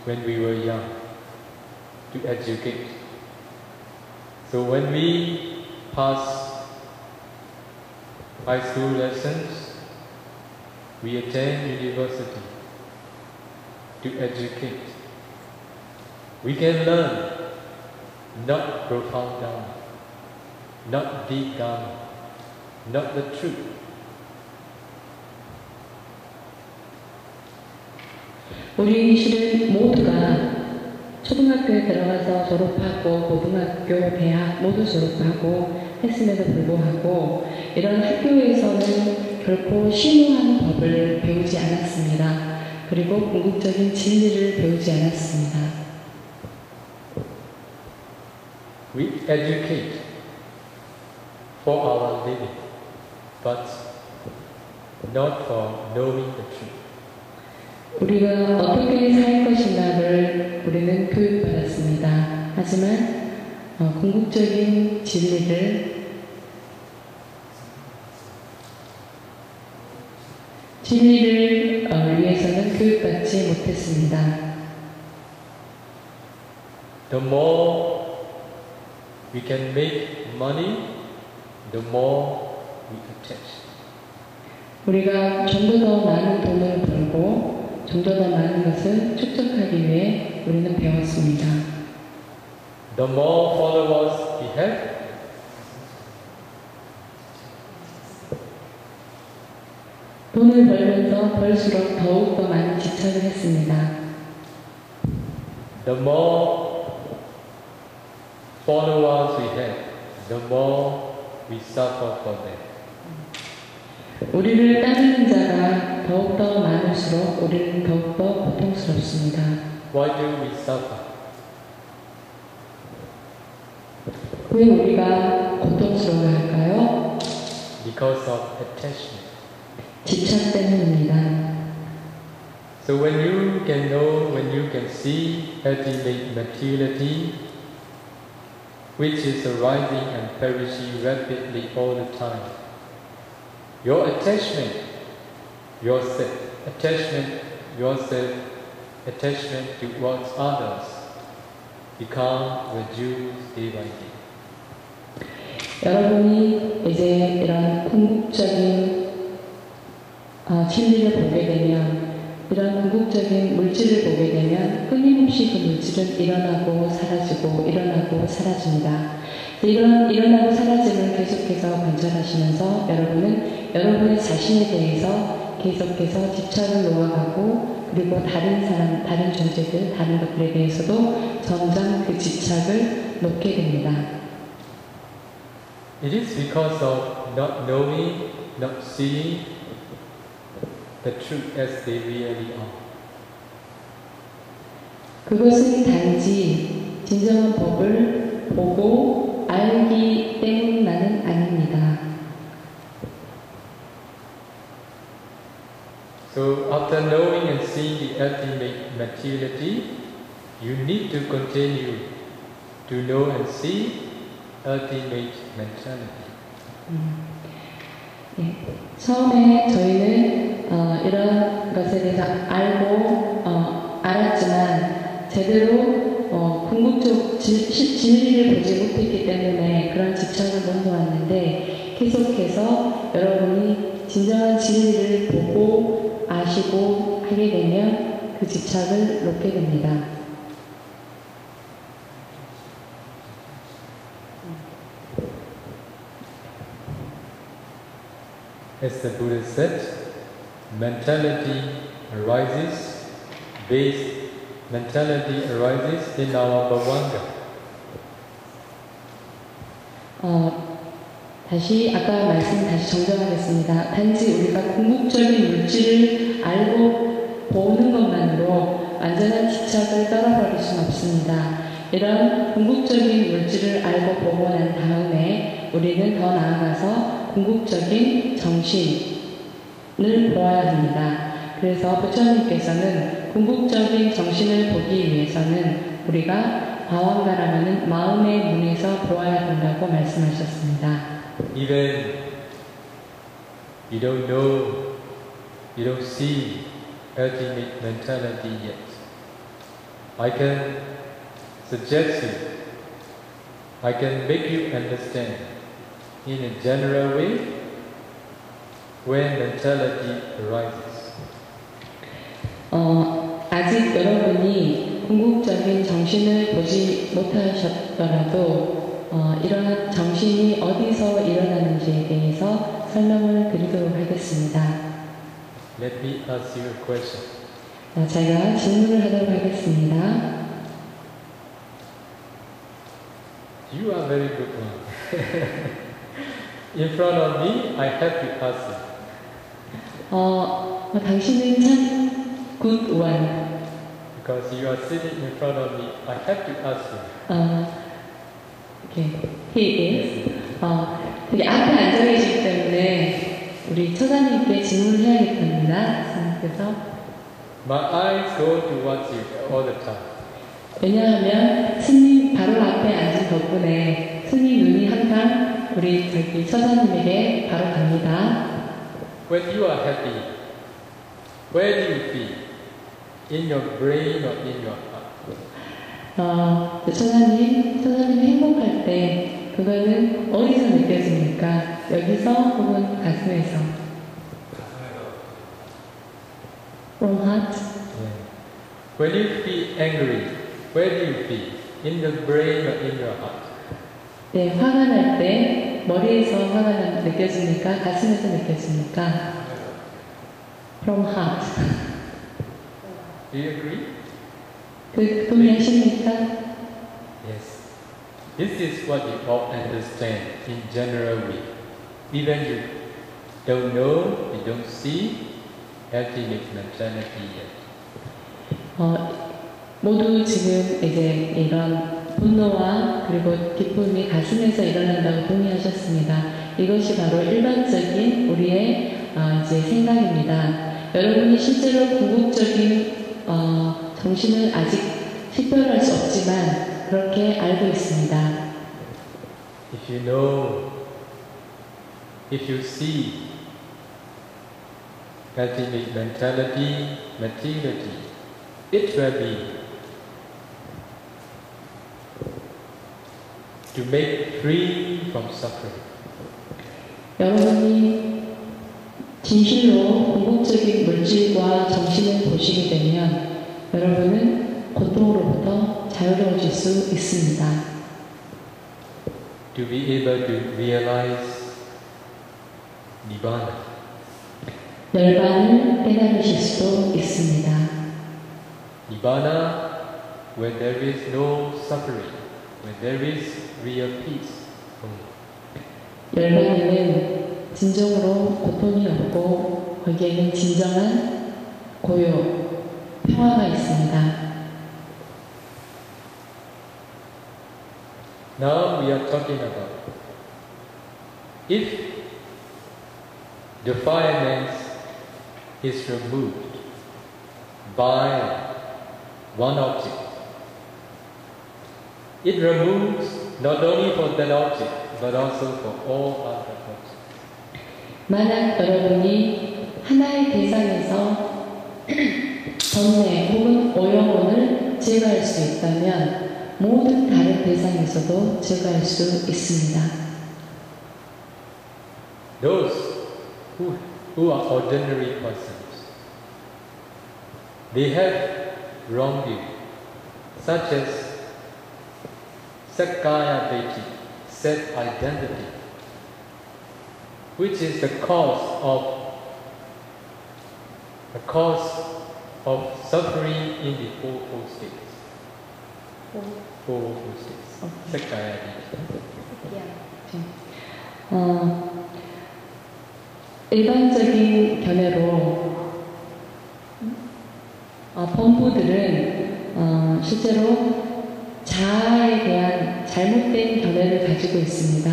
when we were young to educate. So when we pass high school lessons, we attend university to educate. We can learn not profound Dharma, not deep Dharma, not the truth. 우리 실은 모두가 초등학교에 들어가서 졸업하고 고등학교, 대학 모두 졸업하고 했음에도 불구하고 이런 학교에서는 결코 심오한 법을 배우지 않았습니다. 그리고 궁극적인 진리를 배우지 않았습니다. We educate for our living, but not for knowing the truth. 우리가 어떻게 살 것인가를 우리는 교육받았습니다. 하지만 궁극적인 진리를 위해서는 교육받지 못했습니다. The more we can make money, the more we attach. 우리가 좀 더 많은 돈을 벌고 좀 더 많은 것을 축적하기 위해 우리는 배웠습니다. The more followers we have, 돈을 벌면서 벌수록 더욱 더 많은 집착을 했습니다. The more followers we have, the more we suffer for them. 우리를 따르는 자가 더욱더 많을수록 우리는 더욱더 고통스럽습니다. Why do we suffer? 왜 우리가 고통스러워할까요? Because of attachment. 집착 때문입니다. So when you can know, when you can see ultimate materiality, which is arising and perishing rapidly all the time, your attachment, yourself, attachment towards others become reduced day by day. 여러분이 이제 이런 궁극적인 진리를 보게 되면, 이런 궁극적인 물질을 보게 되면 끊임없이 그 물질은 일어나고 사라지고 일어나고 사라집니다. 일어나고 사라짐을 계속해서 관찰하시면서 여러분은 여러분의 자신에 대해서 계속해서 집착을 놓아가고, 그리고 다른 사람, 다른 존재들, 다른 것들에 대해서도 점점 그 집착을 놓게 됩니다. It is because of not knowing, not seeing the truth as they really are. 그것은 단지 진정한 법을 보고 알기 때문만은 아닙니다. So after knowing and seeing the ultimate materiality, you need to continue to know and see ultimate mentality. 예, 처음에 저희는 이런 것에 대해서 알고 알았지만 제대로 궁극적 진리를 보지 못했기 때문에 그런 집착을 넘어왔는데, 계속해서 여러분이 진정한 진리를 보고 아시고 하게 되면 그 집착을 놓게 됩니다. As the Buddha said, mentality arises in our bhavanga. 다시 아까 말씀 다시 정정하겠습니다. 단지 우리가 궁극적인 물질을 알고 보는 것만으로 완전한 집착을 떨어버릴 수는 없습니다. 이런 궁극적인 물질을 알고 보고 난 다음에 우리는 더 나아가서 궁극적인 정신을 보아야 합니다. 그래서 부처님께서는 궁극적인 정신을 보기 위해서는 우리가 바왕가라고 하는 마음의 눈에서 보아야 된다고 말씀하셨습니다. Even you don't know, you don't see ultimate mentality yet, I can suggest you, I can make you understand in a general way when mentality arises. 아직 여러분이 궁극적인 정신을 보지 못하셨더라도 이러한 정신이 어디서 일어나는지에 대해서 설명을 드리도록 하겠습니다. Let me ask you a question. 제가 질문을 하도록 하겠습니다. You are very good one. In front of me, I have to ask you. 당신은 참 good one. Because you are sitting in front of me, I have to ask you. Okay. He is. 여기 앞에 앉아 계시기 때문에 우리 처자님께 질문을 해야겠답니다. 그래서 My eyes go towards you all the time. 왜냐하면 스님 바로 앞에 앉은 덕분에 스님 눈이 항상 우리 저기 처자님에게 바로 갑니다. When you are happy, where do you feel? In your brain or in your heart? 처자님이 행복할 때 그거는 어디서 느껴집니까? 여기서 혹은 가슴에서? From heart? Yeah. When you feel angry, where do you feel? In the brain or in your heart? 네, 화가 날 때 머리에서 화가 느껴집니까? 가슴에서 느껴집니까? from heart. Do you agree? 동의하십니까? Yes. This is what you all understand in general way. Even you don't know, you don't see ultimate mentality yet. 모두 지금 이제 이런 분노와 그리고 기쁨이 가슴에서 일어난다고 동의하셨습니다. 이것이 바로 일반적인 우리의 이제 생각입니다. 여러분이 실제로 궁극적인 정신을 아직 식별할 수 없지만 그렇게 알고 있습니다. If you know, if you see ultimate mentality, materiality, it will be to make free from suffering. 여러분이 진실로 궁극적인 물질과 정신을 보시게 되면 여러분은 고통으로부터 자유로워질 수 있습니다. To be able to realize Nibbana. 열반을 깨달으실 수도 있습니다. Nibbana, when there is no suffering, when there is real peace. 열반에는 진정으로 고통이 없고 거기에는 진정한 고요, 평화가 있습니다. Now we are talking about if defilement is removed by one object, it removes not only for that object but also for all other objects. 만약 여러분이 하나의 대상에서 번뇌 혹은 오영혼을 제거할 수 있다면 모든 다른 대상에서도 제거할 수 있습니다. Those who are ordinary persons, they have wrong view, such as Sakkaya Deity, self-identity, which is the cause of suffering in the fourfold states. Fourfold states. Sakkaya Deity. 일반적인 견해로 범부들은 실제로 자아에 대한 잘못된 견해를 가지고 있습니다.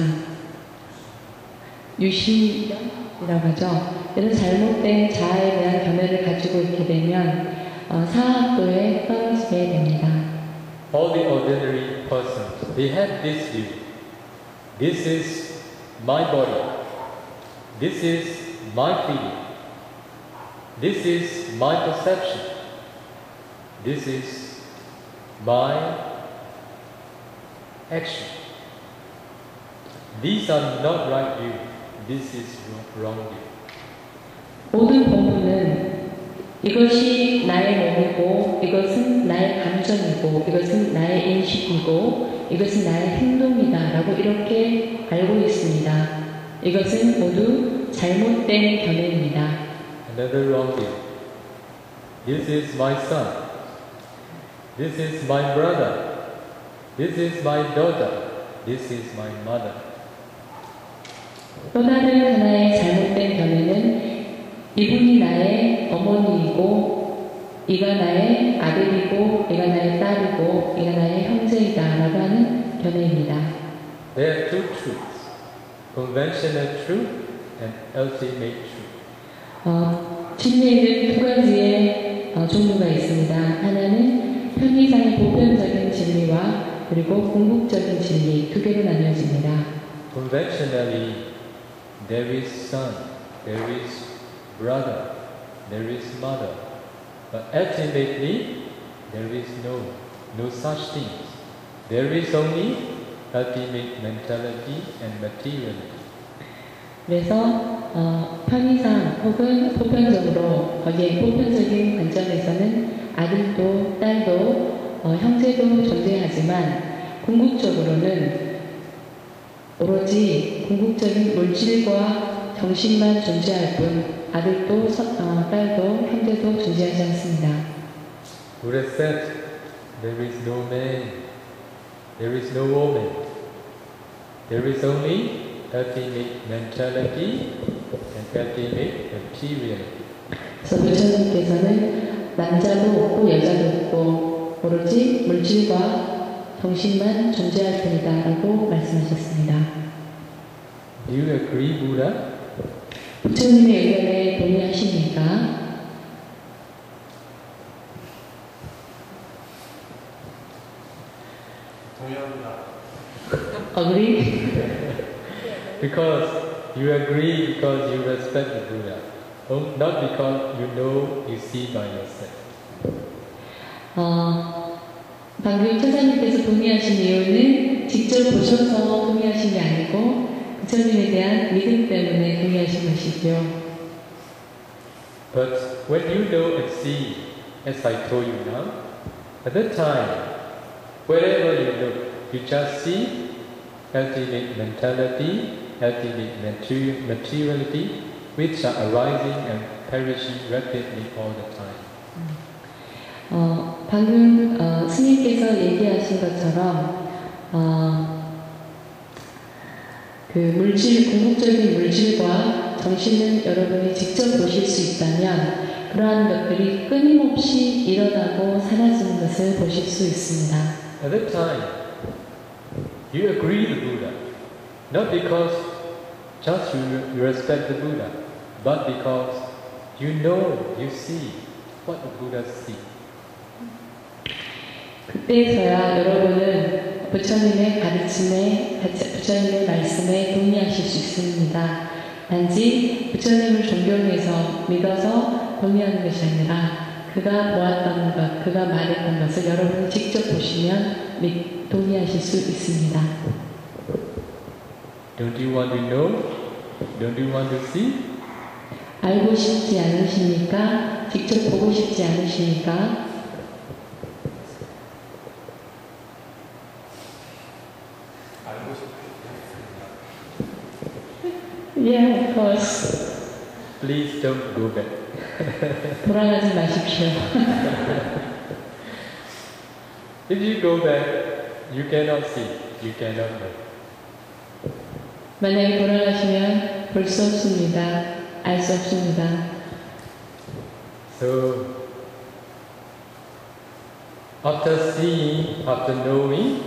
유신이라고 하죠. 이런 잘못된 자아에 대한 견해를 가지고 있게 되면 사학도에 떨어지게 됩니다. All the ordinary persons, they have this view. This is my body. This is my feeling. This is my perception. This is my action. These are not right view. This is wrong view. 모든 본문은 이것이 나의 몸이고 이것은 나의 감정이고 이것은 나의 인식이고 이것은 나의 행동이다 라고 이렇게 알고 있습니다. 이것은 모두 잘못된 견해입니다. Another wrong view. This is my son. This is my brother. This is my daughter. This is my mother. 또 다른 하나의 잘못된 견해는 이분이 나의 어머니이고 이가 나의 아들이고 이가 나의 딸이고 이가 나의 형제이다 라고 하는 견해입니다. There are two truths, conventional truth and ultimate truth. 진리에는 두 가지의 종류가 있습니다. 하나는 편의상의 보편적인 진리와 그리고 궁극적인 진리 두 개로 나뉘어집니다. Conventionally, there is son, there is brother, there is mother, but ultimately there is no such things. There is only ultimate mentality and materiality. 그래서 편의상 혹은 보편적으로 거기에 보편적인 관점에서는 아들도 딸도 형제도 존재하지만 궁극적으로는 오로지 궁극적인 물질과 정신만 존재할 뿐 아들도 딸도 형제도 존재하지 않습니다. Buddha said, there is no man, there is no woman, there is only ultimate mentality and ultimate materiality. 그래서 부처님께서는 남자도 없고 여자도 없고 오로지 물질과 정신만 존재할 뿐이다 라고 말씀하셨습니다. Do you agree, Buddha? 부처님의 의견에 동의하십니까? 동의합니다. Agree? Because you agree because you respect the Buddha, not because you know, you see by yourself. 방금 천사님께서 동의하신 이유는 직접 보셔서 동의하신 게 아니고 부처님에 대한 믿음 때문에 동의하신 것이죠. But when you know and see, as I told you now, at that time, wherever you look, you just see ultimate mentality, ultimate materiality, which are arising and perishing rapidly all the time. 방금 스님께서 얘기하신 것처럼 그 궁극적인 물질과 정신을 여러분이 직접 보실 수 있다면 그러한 것들이 끊임없이 일어나고 사라지는 것을 보실 수 있습니다. At that time, you agree the Buddha, not because just you respect the Buddha, but because you know, you see what the Buddha sees. 그때서야 여러분은 부처님의 가르침에, 부처님의 말씀에 동의하실 수 있습니다. 단지 부처님을 존경해서 믿어서 동의하는 것이 아니라 그가 보았던 것, 그가 말했던 것을 여러분이 직접 보시면 동의하실 수 있습니다. Don't you want to know? Don't you want to see? 알고 싶지 않으십니까? 직접 보고 싶지 않으십니까? 알고 싶습니다. Yeah, of course. Please don't go back. 돌아가지 마십시오. If you go back, you cannot see, you cannot know. 만약에 돌아가시면 볼 수 없습니다. 알 수 없습니다. So, after seeing, after knowing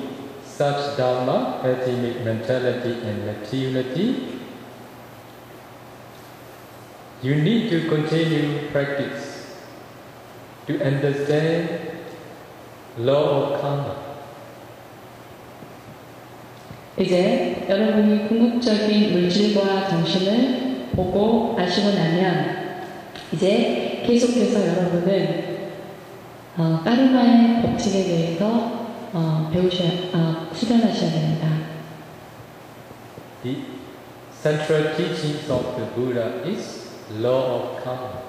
such Dhamma, ultimate mentality and materiality, you need to continue practice to understand law of karma. 이제 여러분이 궁극적인 물질과 정신을 보고 아시고 나면 이제 계속해서 여러분은 까르마의 법칙에 대해서 수련하셔야 됩니다. The central teachings of the Buddha is law of karma.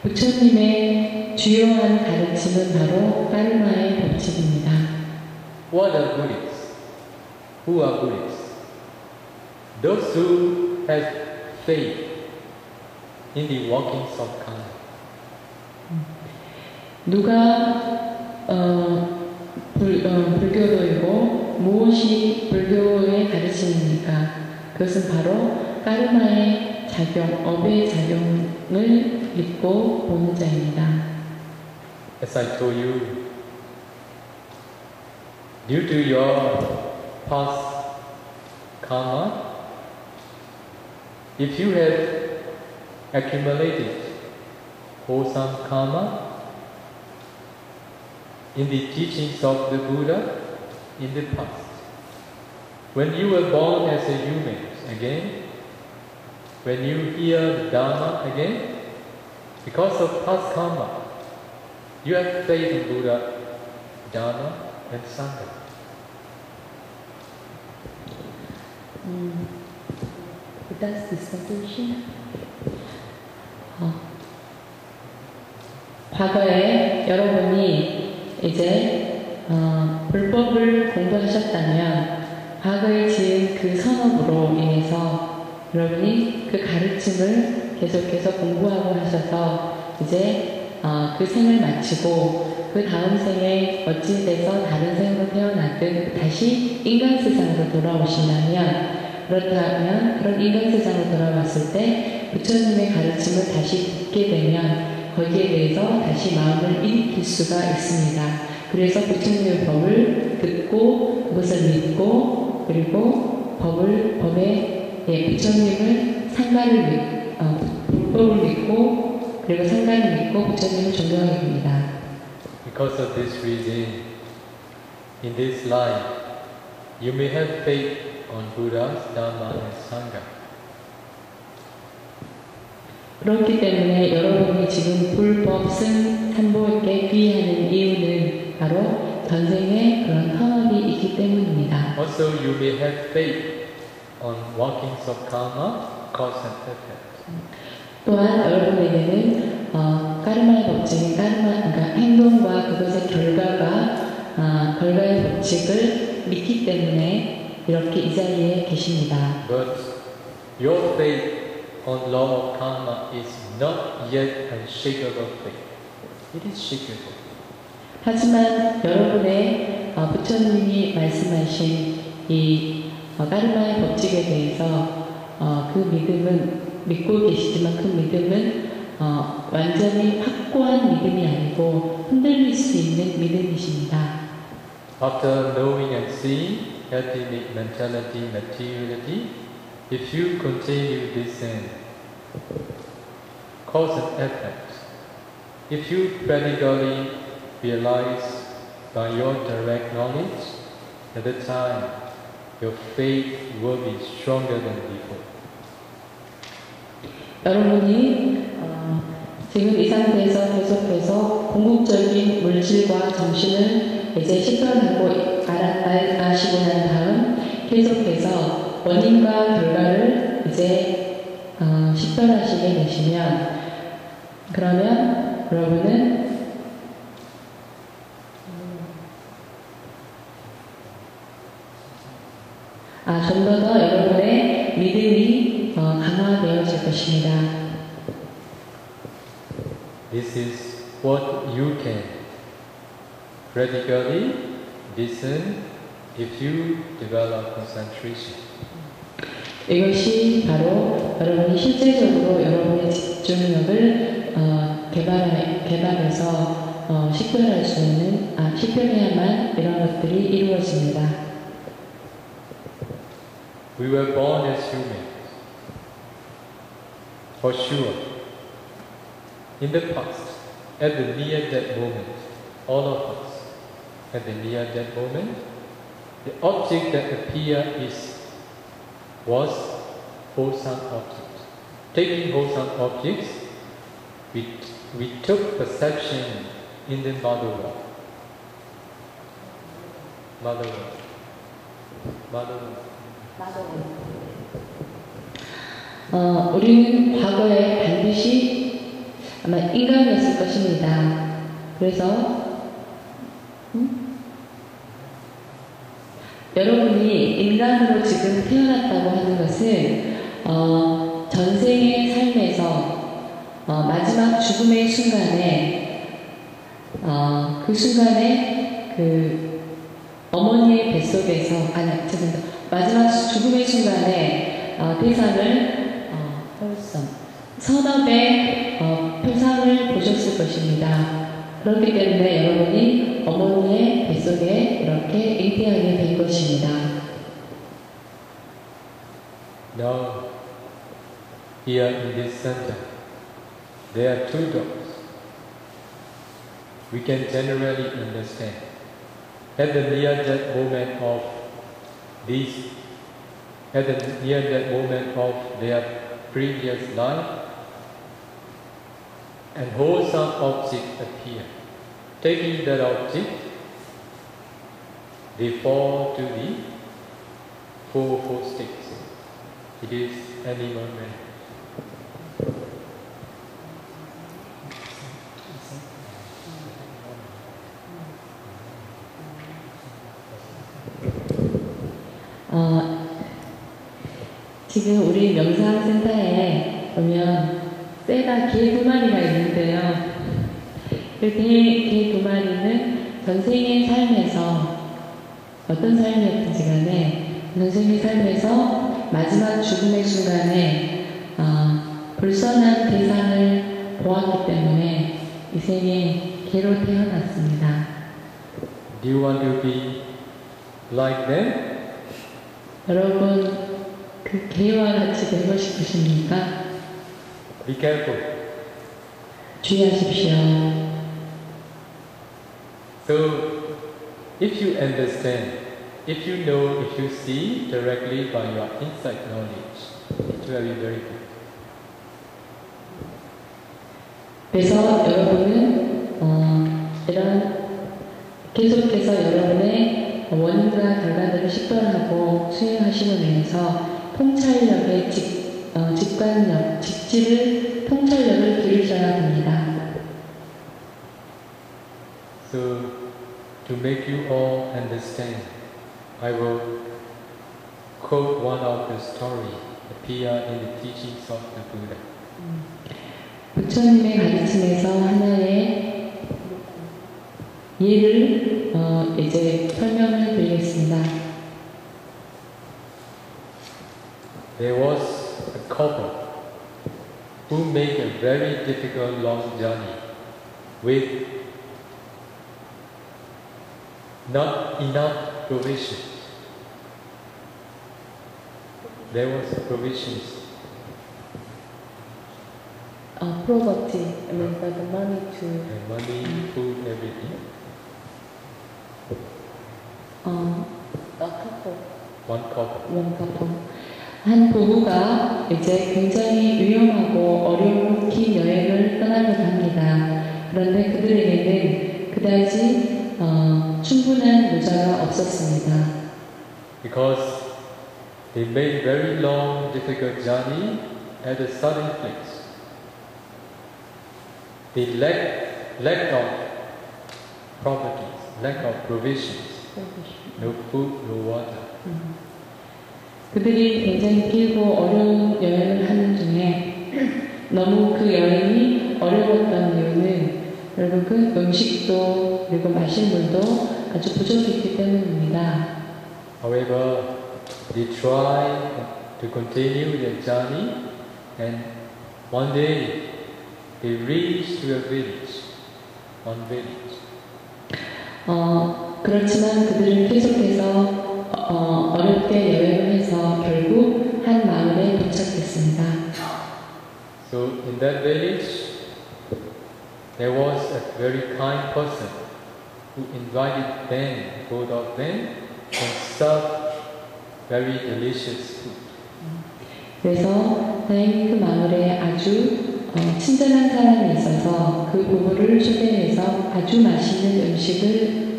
부처님의 주요한 가르침은 바로 까르마의 법칙입니다. What are Buddhists? Who are Buddhists? Those who have faith in the workings of karma. 누가 불교도이고 무엇이 불교의 가르침입니까? 그것은 바로 까르마의 작용, 업의 작용을 믿고 보는 자입니다. As I told you, due to your past karma, if you have accumulated wholesome karma in the teachings of the Buddha in the past, when you were born as a human again, when you hear the Dharma again, because of past karma, you have faith in Buddha, Dharma, and Sangha. Buddha's dispensation. 과거에 여러분이 이제 불법을 공부하셨다면 과거에 지은 그 선업으로 인해서 여러분이 그 가르침을 계속해서 공부하고 하셔서 이제 그 생을 마치고 그 다음 생에 어찌 돼서 다른 생으로 태어났든 다시 인간 세상으로 돌아오신다면 그렇다면 그런 인간 세상으로 돌아왔을 때 부처님의 가르침을 다시 듣게 되면 거기에 대해서 다시 마음을 일으킬 수가 있습니다. 그래서 부처님의 법을 듣고 그것을 믿고 그리고 법에 부처님을 불법을 믿고 그리고 상가를 믿고 부처님을 존경하게 됩니다. Because of this reason, in this life, you may have faith on Buddha's Dharma and Sangha. 그렇기 때문에 여러분이 지금 불법 산보에게 귀의하는 이유는 바로 전생에 그런 현업이 있기 때문입니다. Also, you may have faith on workings of karma, cause and effect. 또한 여러분에게는 까르마의 법칙인 그러니까 행동과 그것의 결과의 법칙을 믿기 때문에 이렇게 이 자리에 계십니다. But your faith on law of karma is not yet unshakable faith. It is shakeable. 하지만 여러분의 부처님이 말씀하신 이 까르마의 법칙에 대해서 그 믿음은 믿고 계시지만 그 믿음은 완전히 확고한 믿음이 아니고 흔들릴 수 있는 믿음이십니다. After knowing and seeing ultimate mentality, materiality, if you continue this cause and effect, if you practically realize by your direct knowledge, at the time your faith will be stronger than before. 여러분이 지금 이 상태에서 계속해서 궁극적인 물질과 정신을 이제 식별하고 아시고 난 다음 계속해서 원인과 결과를 이제 식별하시게 되시면 그러면 여러분은 좀 더 여러분의 믿음이 강화되어질 것입니다. This is what you can practically discern if you develop concentration. 이것이 바로 여러분이 실제적으로 여러분의 집중력을 개발해서 식별할 수 있는 식별해야만 이런 것들이 이루어집니다. We were born as humans, for sure. In the past, at the near-death moment, all of us, at the near-death moment, the object that appeared was wholesome object. Taking wholesome objects, we took perception in the mother world. Mother world. Mother world. 우리는 과거에 반드시 아마 인간이었을 것입니다. 그래서 여러분이 인간으로 지금 태어났다고 하는 것은 전생의 삶에서 마지막 죽음의 순간에 그 순간에 그 어머니의 뱃속에서 마지막 죽음의 순간에 대상을 선업의 표상을 보셨을 것입니다. 그렇기 때문에 여러분이 어머니의 뱃속에 이렇게 잉태하게 된 것입니다. Now, here in this center, there are two doors. We can generally understand. At the near-death moment of their previous life, and wholesome object appear. Taking that object, they fall to the four states. It is animal man. 지금 우리 명상센터에 보면 떼가 개 두 마리가 있는데요. 그 개 두 마리는 전생의 삶에서 어떤 삶이었든지 간에 전생의 삶에서 마지막 죽음의 순간에 불선한 대상을 보았기 때문에 이 생에 개로 태어났습니다. Do you want to be like them? 여러분 그 개와 같이 되고 싶으십니까? Be careful. 주의하십시오. So, if you understand, if you know, if you see directly by your insight knowledge, it will be very good. 그래서 여러분은 이런 계속해서 여러분의 원인과 결과들을 식별하고 수행하심을 위해서 통찰력의 직관력, 통찰력을 기르셔야 합니다. So, to make you all understand, I will quote one of the story appear in the teachings of the Buddha. 부처님의 가르침에서 하나의 예를 이제 설명을 드리겠습니다. There was a couple who made a very difficult long journey with not enough provisions. There was provisions. Poverty, I mean the money to And money, food, everything. a couple, One couple. one couple. 한 부부가 이제 굉장히 위험하고 어려운 긴 여행을 떠나려고 합니다. 그런데 그들에게는 그다지 충분한 모자가 없었습니다. Because they made very long, difficult journey at a certain place. They lack of properties, lack of provisions, no food, no water. 그들이 굉장히 길고 어려운 여행을 하는 중에 너무 그 여행이 어려웠던 이유는 결국은 음식도 그리고 마실 물도 아주 부족했기 때문입니다. However, they tried to continue their journey, and one day they reached to a village, one village. 그렇지만 그들은 계속해서 어렵게 여행을 해서 결국 한 마을에 도착했습니다. So in that village, there was a very kind person who invited them, both of them, and served very delicious food. 그래서 다행히 그 마을에 아주 친절한 사람이 있어서 그 부부를 초대해서 아주 맛있는 음식을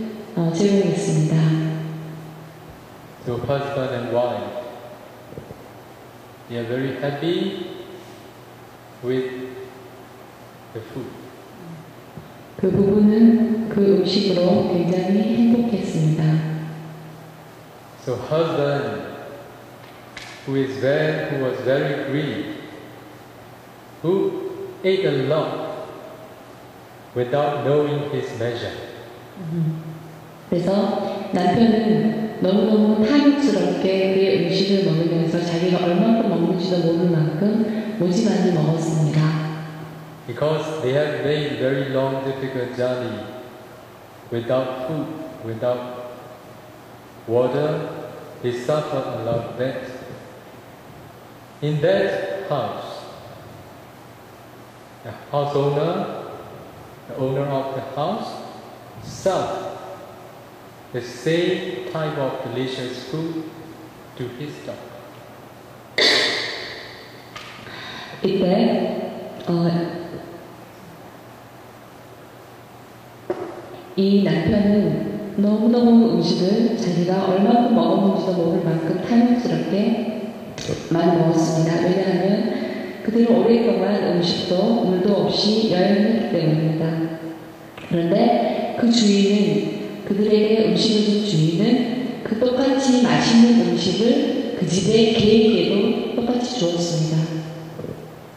제공했습니다. So husband and wife, they are very happy with the food. 그 부부는 그 음식으로 굉장히 행복했습니다. So husband, who was very greedy, who ate a lot without knowing his measure. 그래서 남편은 너무너무 탐욕스럽게 그의 음식을 먹으면서 자기가 얼마큼 먹는지도 모를 만큼 무지 많이 먹었습니다. Because they had made very long, difficult journey without food, without water, they suffered a lot of that. In that house, the house owner, the owner of the house, served the same type of delicious food to his dog. 이때 이 남편은 너무너무 음식을 자기가 얼마큼 먹었는지도 모를 만큼 탐욕스럽게 많이 먹었습니다. 왜냐하면 그들은 오랫동안 음식도 물도 없이 여행을 했기 때문입니다. 그런데 그 주인은 그들에게 음식을 준 주인은 그 똑같이 맛있는 음식을 그 집의 개에게도 똑같이 주었습니다.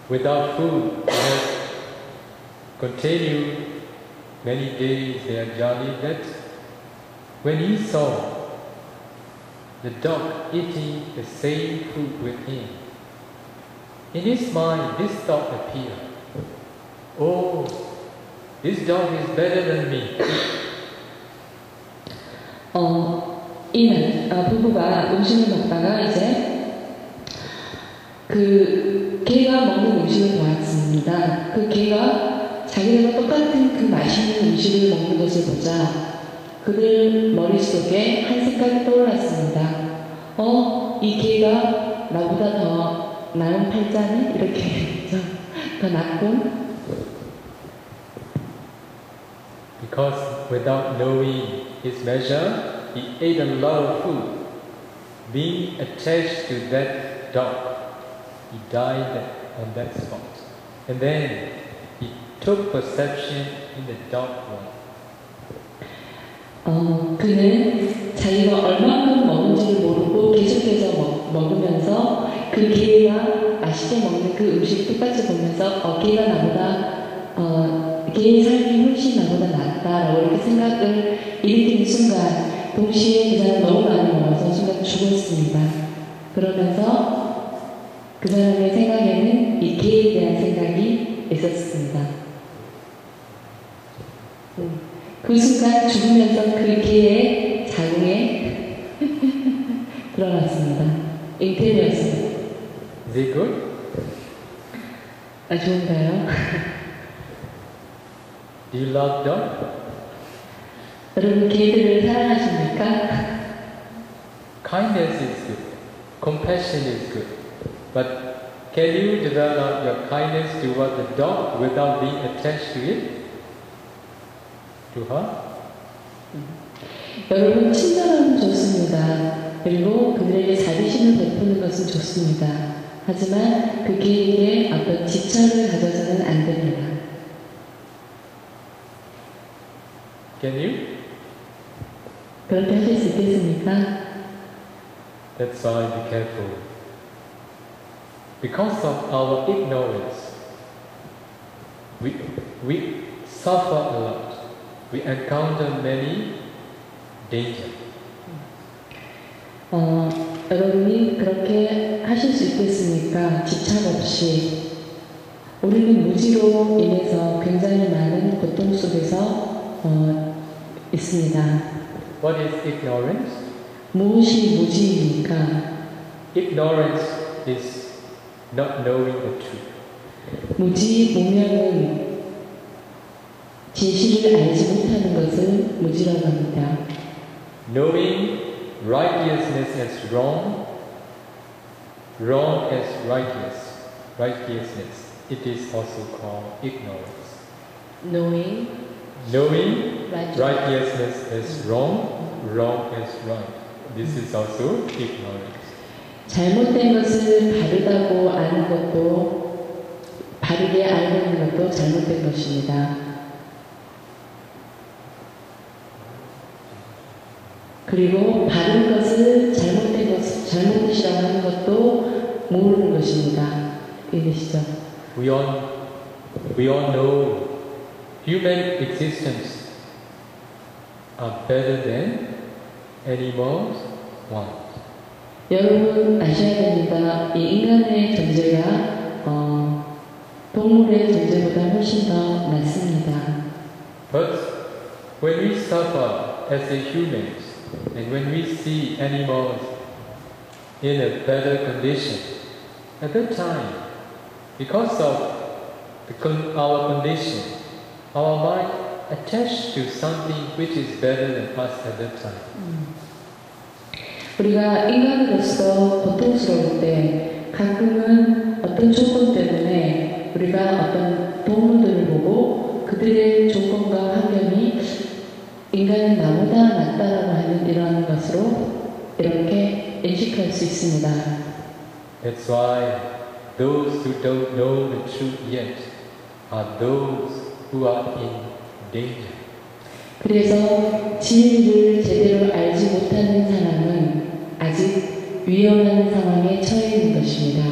Without food, they have continued many days their journey. That when he saw the dog eating the same food with him, in his mind this thought appeared: "Oh, this dog is better than me." 부부가 음식을 먹다가 이제 그 개가 먹는 음식을 보았습니다. 그 개가 자기들과 똑같은 그 맛있는 음식을 먹는 것을 보자 그들 머릿속에 한 생각이 떠올랐습니다. 이 개가 나보다 더 나은 팔자네? 이렇게 더 낫군. Because without knowing his measure, he ate a lot of food. Being attached to that dog, he died on that spot. And then he took perception in the dog one. 그는 자기가 얼마만큼 먹는지를 모르고 계속해서 먹으면서 그 개가 맛있게 먹는 그 음식을 똑같이 보면서 개가 나보다 개의 삶이 훨씬 나보다 낫다라고 이렇게 생각을 일으키는 순간 동시에 그 사람 너무 많이 먹어서 순간 죽었습니다. 그러면서 그 사람의 생각에는 이 개에 대한 생각이 있었습니다. 그 순간 죽으면서 그 개의 자궁에 들어갔습니다. 잉태되었습니다. Is it good? 좋은가요? Do you love dog? 여러분 개들을 사랑하십니까? Kindness is good. Compassion is good. But can you develop your kindness toward the dog without being attached to it? To her? 여러분 친절함은 좋습니다. 그리고 그들에게 자비심을 베푸는 것은 좋습니다. 하지만 그 개에게 어떤 집착을 가져서는 안 됩니다. Can you? 그렇게 하실 수 있겠습니까? That's why be careful. Because of our ignorance, we suffer a lot. We encounter many danger. 여러분이 그렇게 하실 수 있겠습니까? 집착 없이. 우리는 무지로 인해서 굉장히 많은 고통 속에서 있습니다. What is ignorance? 무엇이 무지입니까? Ignorance is not knowing the truth. 무지무명은 진실을 알지 못하는 것을 무지라고 합니다. Knowing righteousness as wrong, wrong as righteousness. It is also called ignorance. Knowing righteousness as wrong, wrong as right. This is also ignorance. 잘못된 것을 바르다고 아는 것도 바르게 알고 있는 것도 잘못된 것입니다. 그리고 바른 것을 잘못된 것, 잘못이라고 하는 것도 모르는 것입니다. 이해되시죠? We all know human existence are better than animals one. 여러분 아셔야 됩니다. 이 인간의 존재가 동물의 존재보다 훨씬 더 낫습니다. But when we suffer as a humans, and when we see animals in a better condition, at that time, because of our condition, our mind attached to something which is better than us at that time. 우리가 인간으로서 고통스러울 때 가끔은 어떤 조건 때문에 우리가 어떤 동물들을 보고 그들의 조건과 환경이 인간은 나보다 낫다라고 하는 이러한 것으로 이렇게 인식할 수 있습니다. That's why those who don't know the truth yet are those who are in danger. 그래서 진리를 제대로 알지 못하는 사람은 아직 위험한 상황에 처해 있는 것입니다.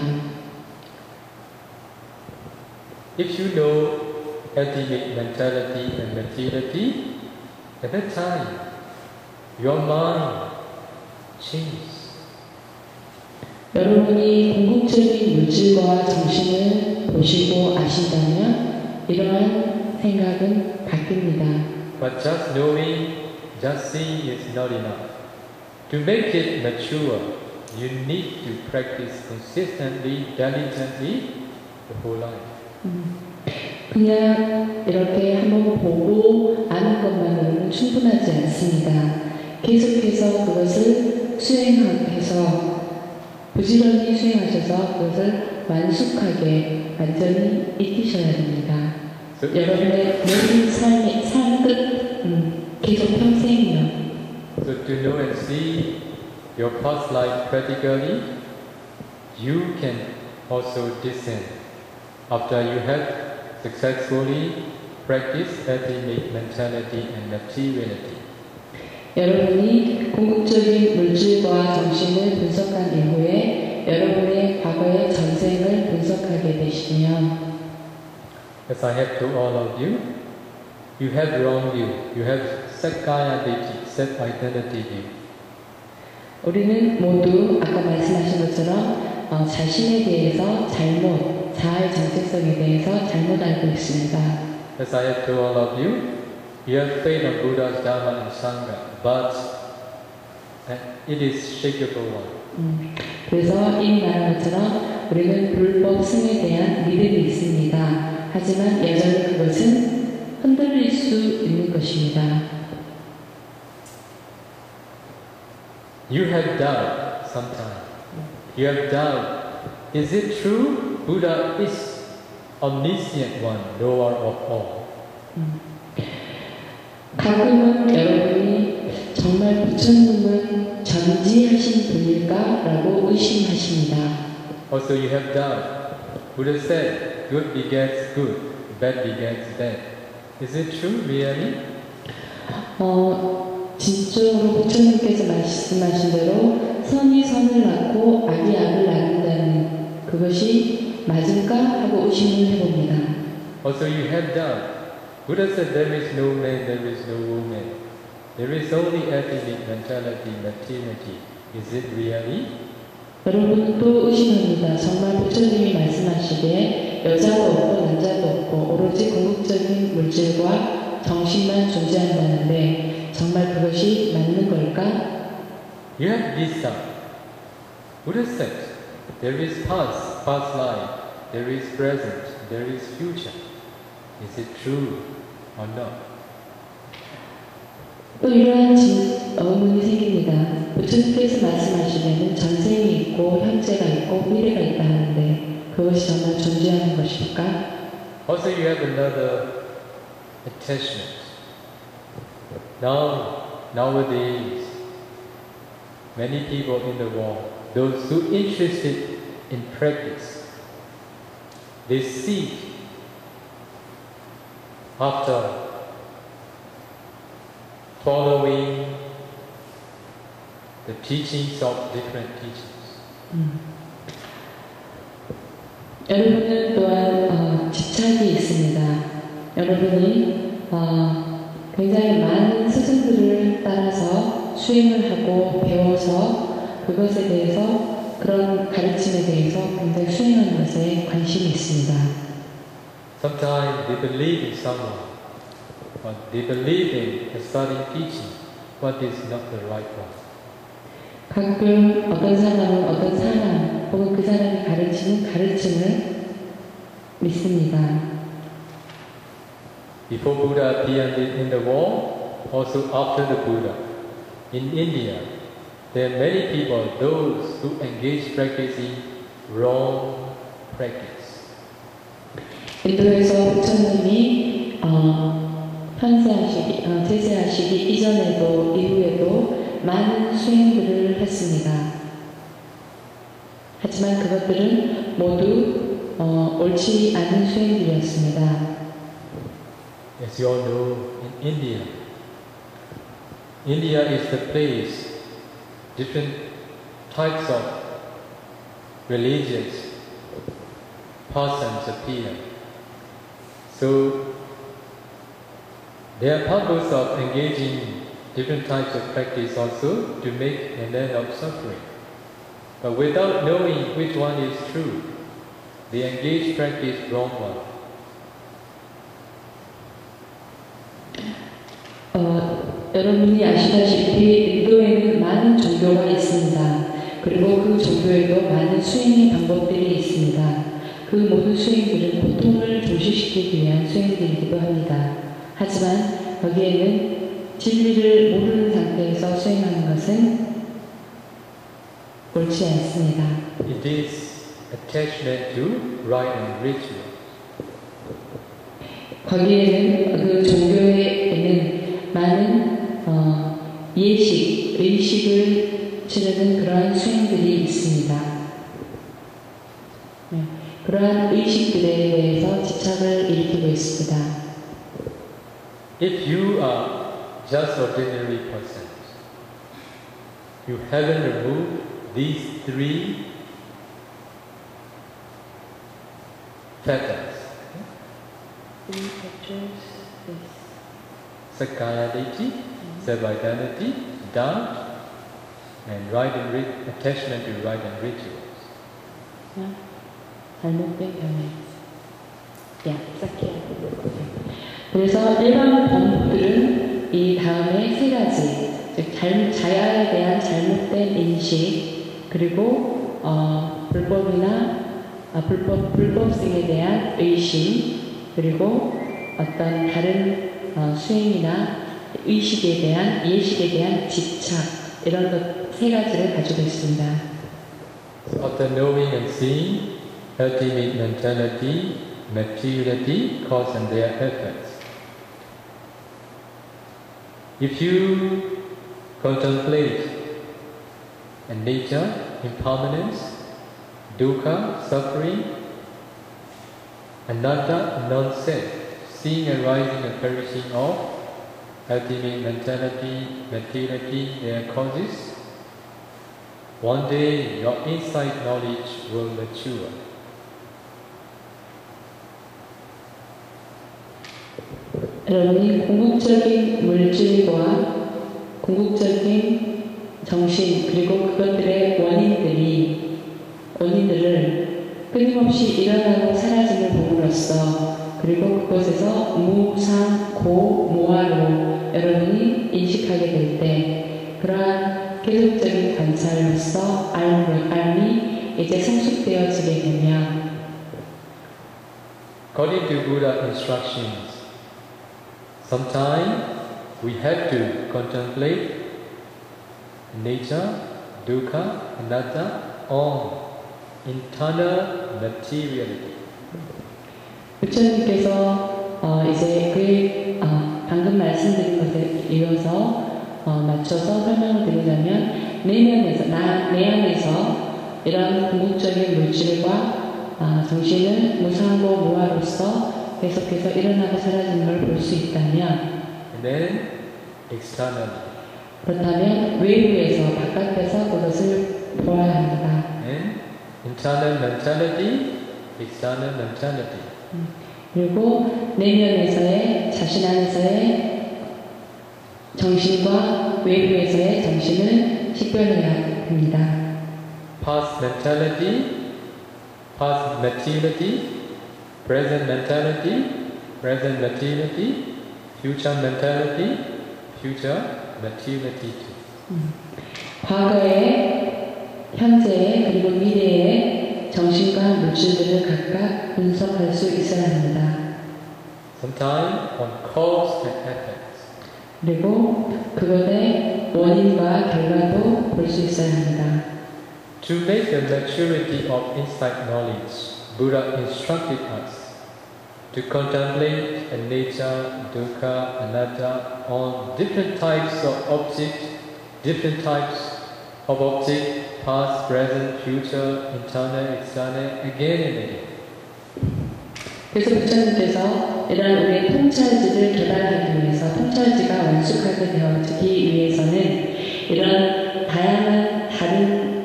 If you know ultimate mentality and materiality, at that time, your mind changes. 여러분이 궁극적인 물질과 정신을 보시고 아신다면 이러한 생각은 바뀝니다. But just knowing, just seeing is not enough. To make it mature, you need to practice consistently, diligently, the whole life. 그냥 이렇게 한번 보고 아는 것만으로는 충분하지 않습니다. 계속해서 그것을 수행해서 부지런히 수행하셔서 그것을 완숙하게 완전히 익히셔야 됩니다. 여러분의 모든 삶 끝 계속 평생이요. So to know and see your past life practically, you can also discern after you have successfully practiced ultimate mentality and materiality. 여러분이 궁극적인 물질과 정신을 분석한 이후에 여러분의 과거의 전생을 분석하게 되시면 As I have told all of you, you have wrong view, you have Sakkaya Ditthi, set identity view. 우리는 모두 아까 말씀하신 것처럼 자신에 대해서 잘못, 자아의 정체성에 대해서 잘못 알고 있습니다. As I have told all of you, you have faith on Buddha's Dharma and Sangha, but it is shakable one. 그래서 이미 말한 것처럼 우리는 불법 승에 대한 믿음이 있습니다. 하지만 여전히 그것은 흔들릴 수 있는 것입니다. You have doubt sometimes. You have doubt. Is it true? Buddha is omniscient one, knower of all. 가끔은 여러분이 정말 부처님은 전지하신 분일까? 라고 의심하십니다. Also you have doubt. Buddha said, good begets good, bad begets bad. Is it true, really? 진짜로 부처님께서 말씀하신 대로 선이 선을 낳고 악이 악을 낳는다는 그것이 맞을까? 하고 의심을 해봅니다. Also you have doubt. Buddha said there is no man, there is no woman. There is only ultimate mentality, materiality. Is it really? 여러분 또 의심합니다. 정말 부처님이 말씀하시기에 여자도 없고 남자도 없고 오로지 궁극적인 물질과 정신만 존재한다는데 정말 그것이 맞는 걸까? You have this doubt. Buddha said there is past, past life. There is present, there is future. Is it true or not? 또 이러한 의문이 생깁니다. 부처님께서 말씀하시기에는 전생이 있고 현재가 있고 미래가 있다 하는데 그것이 정말 존재하는 것일까? Also you have another attachment. Nowadays, many people in the world, those who interested in practice, they seek after following the teachings of different teachers. 여러분은 또한 집착이 있습니다. 여러분이 굉장히 많은 스승들을 따라서 수행을 하고 배워서 그것에 대해서 그런 가르침에 대해서 굉장히 수행하는 것에 관심이 있습니다. Sometimes they believe in someone, but they believe in a certain teaching, but it's not the right one. 가끔 어떤 사람은 어떤 사람 혹은 그 사람이 가르치는 가르침을 믿습니다. Before Buddha appeared in the world, also after the Buddha, in India, there are many people, those who engage practicing wrong practice. 인도에서 부처님이 제세하시기 이전에도 이후에도 많은 수행들을 했습니다. 하지만 그것들은 모두 옳지 않은 수행들이었습니다. As you all know, in India is the place different types of religious persons appear. So, their purpose of engaging different types of practice also to make an end of suffering. But without knowing which one is true, they engage practice wrong one. 여러분이 아시다시피 인도에는 많은 종교가 있습니다. 그리고 그 종교에도 많은 수행의 방법들이 있습니다. 그 모든 수행들은 고통을 종식시키기 위한 수행들이기도 합니다. 하지만 여기에는 진리를 모르는 상태에서 수행하는 것은 옳지 않습니다. It is attachment to rite and ritual. 거기에는 그 종교에는 많은 예식, 의식을 치르는 그러한 수행들이 있습니다. 네, 그러한 의식들에 대해서 집착을 일으키고 있습니다. If you are just ordinary person, you haven't removed these three fetters. Sakayaditi, self-identity, doubt, and attachment to rite and rituals. 잘못된 견해. 그래서 일반 범들은 이 다음에 세 가지, 즉 자야에 대한 잘못된 인식, 그리고 불법성에 대한 의심, 그리고 어떤 다른 수행이나 의식에 대한 예식에 대한 집착, 이런 것 세 가지를 가지고 있습니다. After knowing and seeing, ultimate mentality, materiality, cause and their effects. If you contemplate nature, impermanence, dukkha, suffering, anatta, non-self, seeing arising and perishing of ultimate mentality, materiality, their causes, one day your insight knowledge will mature. 여러분이 궁극적인 물질과 궁극적인 정신, 그리고 그것들의 원인들을 끊임없이 일어나고 사라짐을 봄으로써, 그리고 그것에서 무상고 모아로 여러분이 인식하게 될 때, 그러한 계속적인 관찰로서 알미 이제 성숙되어지게 되면, according to Buddha instructions, sometimes we have to contemplate nature, dukkha, anatta on internal materiality. 부처님께서 이제 그의 방금 말씀드린 것에 이어서 맞춰서 설명을 드리자면, 내면에서 내 안에서 이런 궁극적인 물질과 정신은 무상고 무아로서 계속해서 일어나고 사라지는 걸 볼 수 있다면, And then externally. 그렇다면 외부에서, 바깥에서 그것을 보아야 합니다. And internal mentality, external mentality. 그리고 내면에서의, 자신 안에서의 정신과 외부에서의 정신을 식별해야 합니다. Past mentality, past materiality, present mentality, present materiality, future mentality, future materiality too. 과거의, 현재의, 그리고 미래의 정신과 물질들을 각각 분석할 수 있어야 합니다. Sometimes on cause and effect. 그리고 그것의 원인과 결과도 볼 수 있어야 합니다. To make the maturity of insight knowledge, Buddha instructed us to contemplate nature, dukkha, anatta on different types of objects, past, present, future, internal, external, again and again. 그래서 부처님께서 이러한 우리의 통찰지를 개발하기 위해서, 통찰지가 완숙하게 되어지기 위해서는 이런 다양한 다른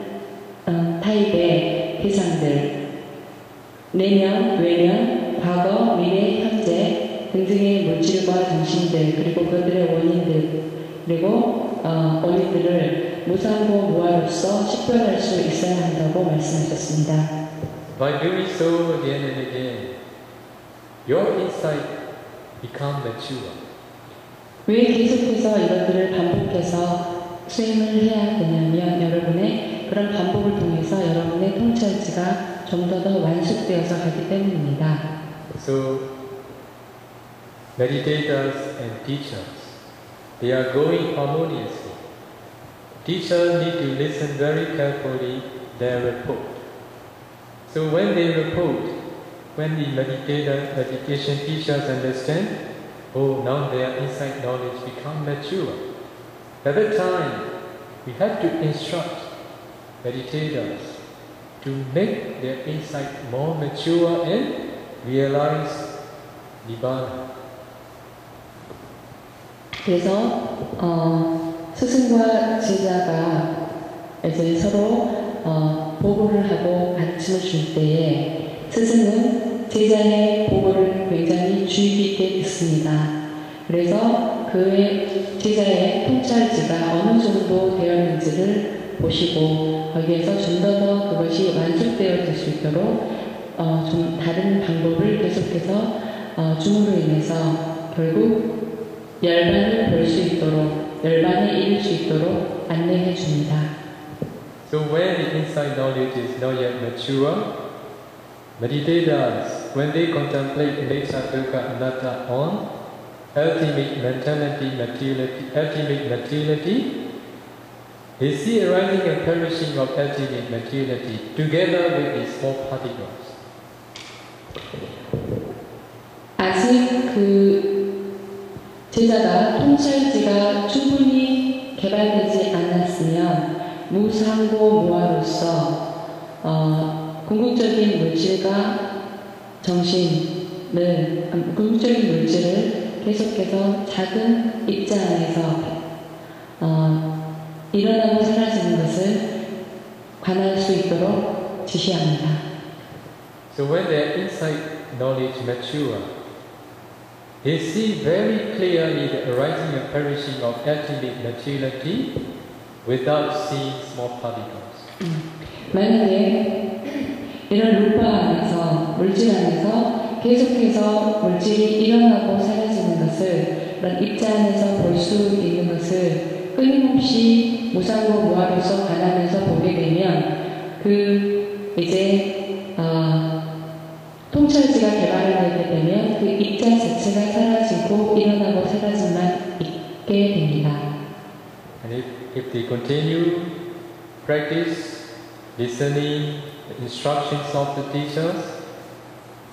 내면, 외면, 과거, 미래, 현재 등등의 물질과 정신들 그리고 그들의 원인들 그리고 원인들을 무상고 무아로서 식별할 수 있어야 한다고 말씀하셨습니다. By doing so again and again, your insight become mature. 왜 계속해서 이것들을 반복해서 수행을 해야 되냐면 여러분의 그런 반복을 통해서 여러분의 통찰지가 좀 더 완숙되어서 가기 때문입니다. So, meditators and teachers, they are going harmoniously. Teachers need to listen very carefully their report. So when they report, when the meditation teachers understand, oh, now their insight knowledge become mature. At that time, we have to instruct meditators to make their insight more mature and realize Nibbana. 그래서 스승과 제자가 이제 서로 보고를 하고 가르침을 줄 때에 스승은 제자의 보고를 굉장히 주의 깊게 듣습니다. 그래서 그의 제자의 통찰지가 어느 정도 되었는지를 보시고 거기에서 좀 더 그것이 완숙되어질 수 있도록 좀 다른 방법을 계속해서 줌으로 인해서 결국 열반을 볼 수 있도록 열반에 이를 수 있도록 안내해 줍니다. So when the insight knowledge is not yet mature, meditators, when they contemplate anicca, dukkha, anatta on ultimate materiality, they see arising and perishing of ultimate materiality together with the small particles. 아직 그 제자가 통찰지가 충분히 개발되지 않았으면 무상고 무아로서 궁극적인 물질과 정신을 궁극적인 물질을 계속해서 작은 입자 안에서 일어나고 사라지는 것을 관할 수 있도록 지시합니다. So when their insight knowledge mature, they see very clearly the arising and perishing of ultimate materiality without seeing small particles. 만약에 이런 루파 안에서 물질 안에서 계속해서 물질이 일어나고 사라지는 것을 그런 입자 안에서 볼 수 있는 것을 끊임없이 무상고 무아로서 관하면서 보게 되면 그 이제 통찰지가 개발이 되게 되면 그 입자 자체가 사라지고 일어나고 사라짐만 있게 됩니다. And if they continue practice listening the instructions of the teachers,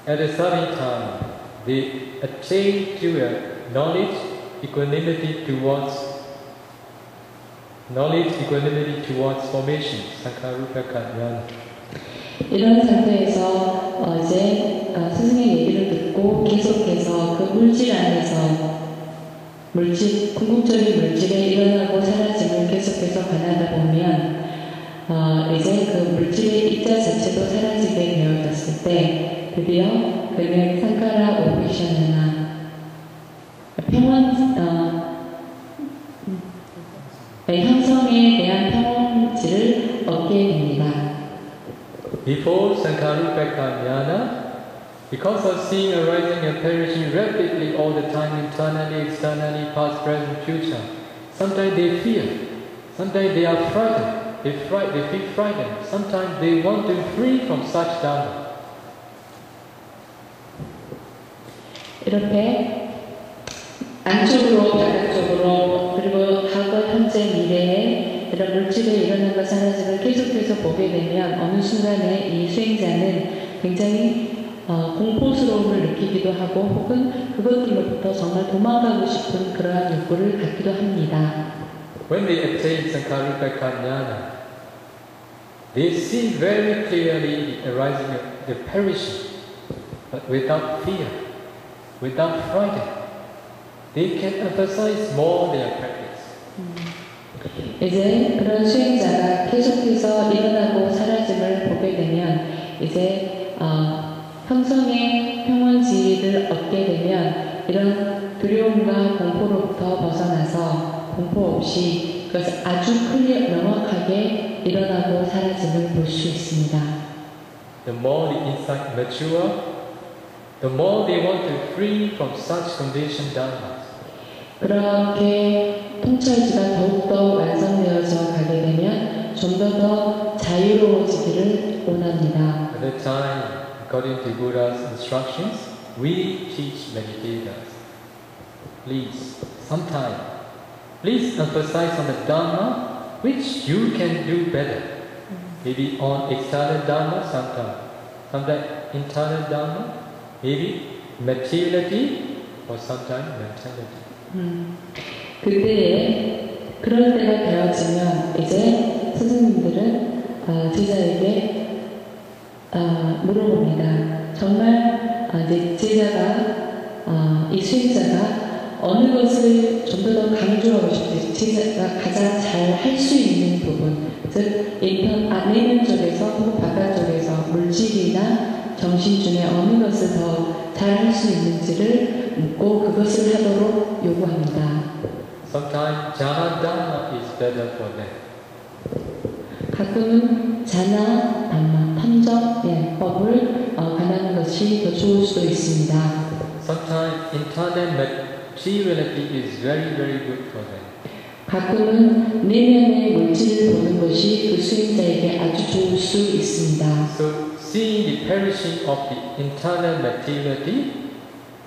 at a certain time they attain to a knowledge equanimity towards formation, sankhārupa jnana. 이런 상태에서 이제 스승의 얘기를 듣고 계속해서 그 물질 안에서 궁극적인 물질에 일어나고 사라짐을 계속해서 관하다 보면 이제 그 물질의 입자 자체도 사라지게 되어졌을 때 드디어 그는 상카라 오피샤나나 형성에 대한 평온지를 얻게 됩니다. Before Sankhārupa jnana, because of seeing arising and perishing rapidly all the time, internally, externally, past, present, future, sometimes they fear, sometimes they are frightened, they feel frightened, sometimes they want to free from such dharma. 이렇게 안쪽으로, 바깥쪽으로, 그리고 과거, 현재, 미래에 이런 물질에 일어나고 사라짐을 계속해서 보게 되면 어느 순간에 이 수행자는 굉장히 공포스러움을 느끼기도 하고 혹은 그것들로부터 정말 도망가고 싶은 그러한 욕구를 갖기도 합니다. When they attain Sankhārupa jnana, they see very clearly the arising of the perishing, but without fear, without fright. They can emphasize more their practice. 이제 그런 수행자가 계속해서 일어나고 사라짐을 보게 되면 이제 성성의 평온지를 얻게 되면 이런 두려움과 공포로부터 벗어나서 공포 없이 그것을 아주 명확하게 일어나고 사라짐을 볼 수 있습니다. The more the insight mature, the more they want to free from such conditioned dharmas. 그렇게 통찰지가 더욱더 완성되어져 가게 되면 좀 더 자유로워지기를 원합니다. At that time, according to Buddha's instructions, we teach meditators. Please, sometime, please emphasize on the Dharma which you can do better. Maybe on external Dharma sometimes internal Dharma, maybe materiality or sometimes mentality. 그때에 그럴 때가 되어지면 이제 선생님들은 제자에게 물어봅니다. 정말 이제 제자가 이 수행자가 어느 것을 좀 더 강조하고 싶은지 제자가 가장 잘 할 수 있는 부분, 즉 내면 쪽에서 혹은 바깥 쪽에서 물질이나 정신 중에 어느 것을 더 잘 할 수 있는지를 묻고 그것을 하도록 요구합니다. Sometimes jhana dharma is better for them. 가끔은 자나, 담마, 탐정법을 관하는 것이 더 좋을 수도 있습니다. Sometimes internal materiality is very, very good for them. 가끔은 내면의 물질을 보는 것이 그 수행자에게 아주 좋을 수 있습니다. So, seeing the perishing of the internal materiality,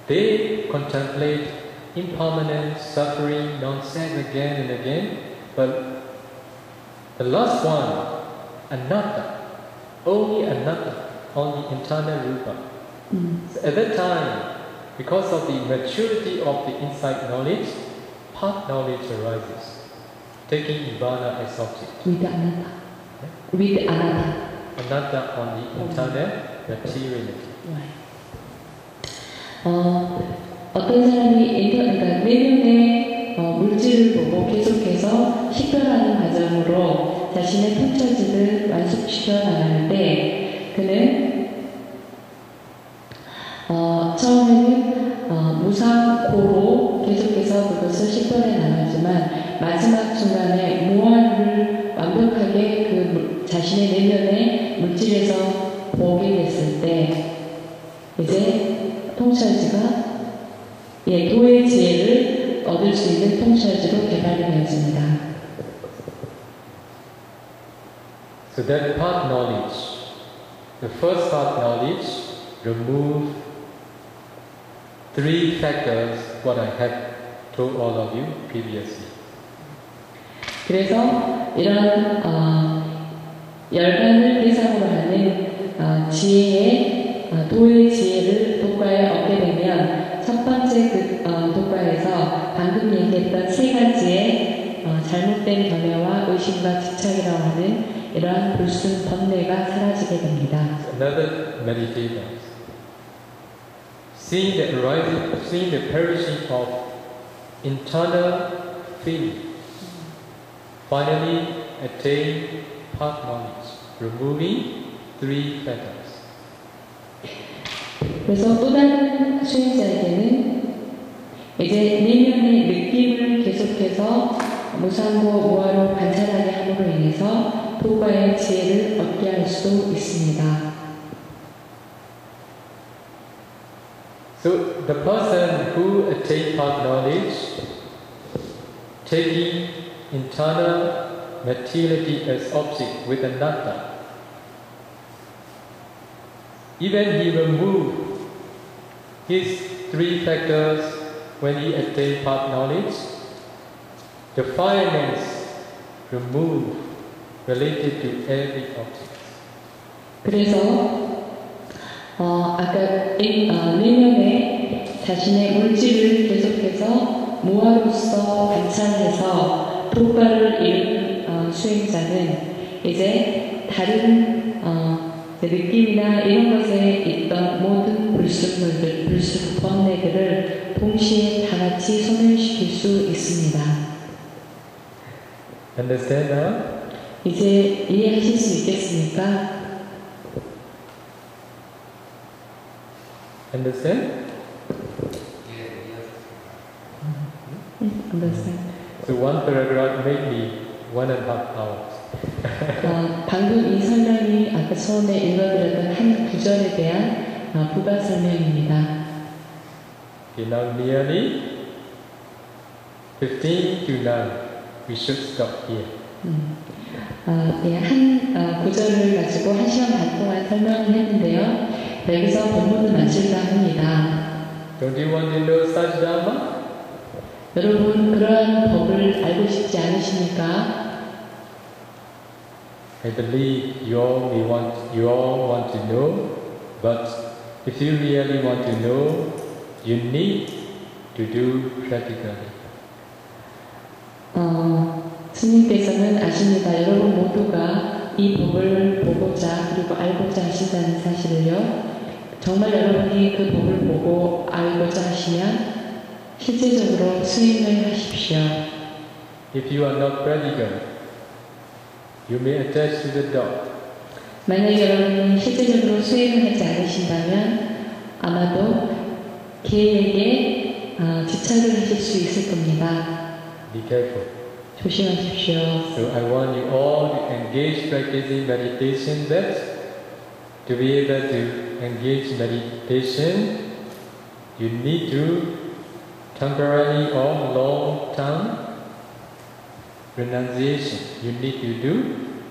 they contemplate impermanence, suffering, non-self again and again. But the last one, anatta, only anatta, only internal rupa. So at that time, because of the maturity of the insight knowledge, path knowledge arises, taking Nibbana as object. With anatta. With anatta. Anatta on the internal materiality. 어떤 사람이 그러니까 내면의 물질을 보고 계속해서 식별하는 과정으로 자신의 통찰지를 완숙시켜 나갈 때 그는 처음에는 무상고로 계속해서 그것을 식별해 나가지만 마지막 순간에 무한을 완벽하게 그 자신의 내면의 물질에서 보게 됐을 때 이제 통찰지가 도의 지혜를 얻을 수 있는 통찰지로 개발이 되어집니다. So that path knowledge, the first path knowledge, remove three factors what I have told all of you previously. 그래서 이런 열반을 대상으로 하는 지혜의 도의 지혜를 독과에 얻게 되면 첫 번째 그 독과에서 방금 얘기했던 세 가지의 잘못된 견해와 의심과 집착이라고 하는 이러한 불순 번뇌가 사라지게 됩니다. Another meditator, seeing the perishing of internal feeling, finally attain path knowledge, removing three fetters. 그래서 또 다른 수행자에게는 이제 내면의 느낌을 계속해서 무상고 무아로 관찰하게 함으로 인해서 도과의 지혜를 얻게 할 수도 있습니다. So the person who attains path knowledge, taking internal materiality as object with anatta, even he remove his three factors when he attains path knowledge, the fireness remove related to every object. 그래서 아까 내면에 자신의 물질을 계속해서 무아로서 관찰해서 도과를 이룬 수행자는 이제 다른 느낌이나 이런 것에 있던 모든 불순물들, 불순 번뇌들을 동시에 다 같이 소멸시킬 수 있습니다. Understand now? 이제 이해하실 수 있겠습니까? Understand? Understand. So one paragraph made me 1.5 hours. 방금 이 설명이 아까 처음에 읽어드렸던 한 구절에 대한 부가 설명입니다. Okay, now nearly 15 to 9. We should stop here. 한 구절을 가지고 1시간 반 동안 설명을 했는데요. 여기서 본문을 마칠까 합니다. Don't you want to know such Dharma? 여러분 그러한 법을 알고 싶지 않으십니까? I believe you all want to know, but if you really want to know, you need to do practically. 스님께서는 아십니다. 여러분 모두가 이 법을 보고자 그리고 알고자 하신다는 사실을요. 정말 여러분이 그 법을 보고 알고자 하시면 실제적으로 수행을 하십시오. If you are not practical, you may attach to the dog. 만약 여러분이 실제적으로 수행을 하지 않으신다면 아마도 개에게 집착을 하실 수 있을 겁니다. Be careful. 조심하십시오. So I want you all to engage practicing meditation. That to be able to engage meditation, you need to temporary or long-term renunciation. You need to do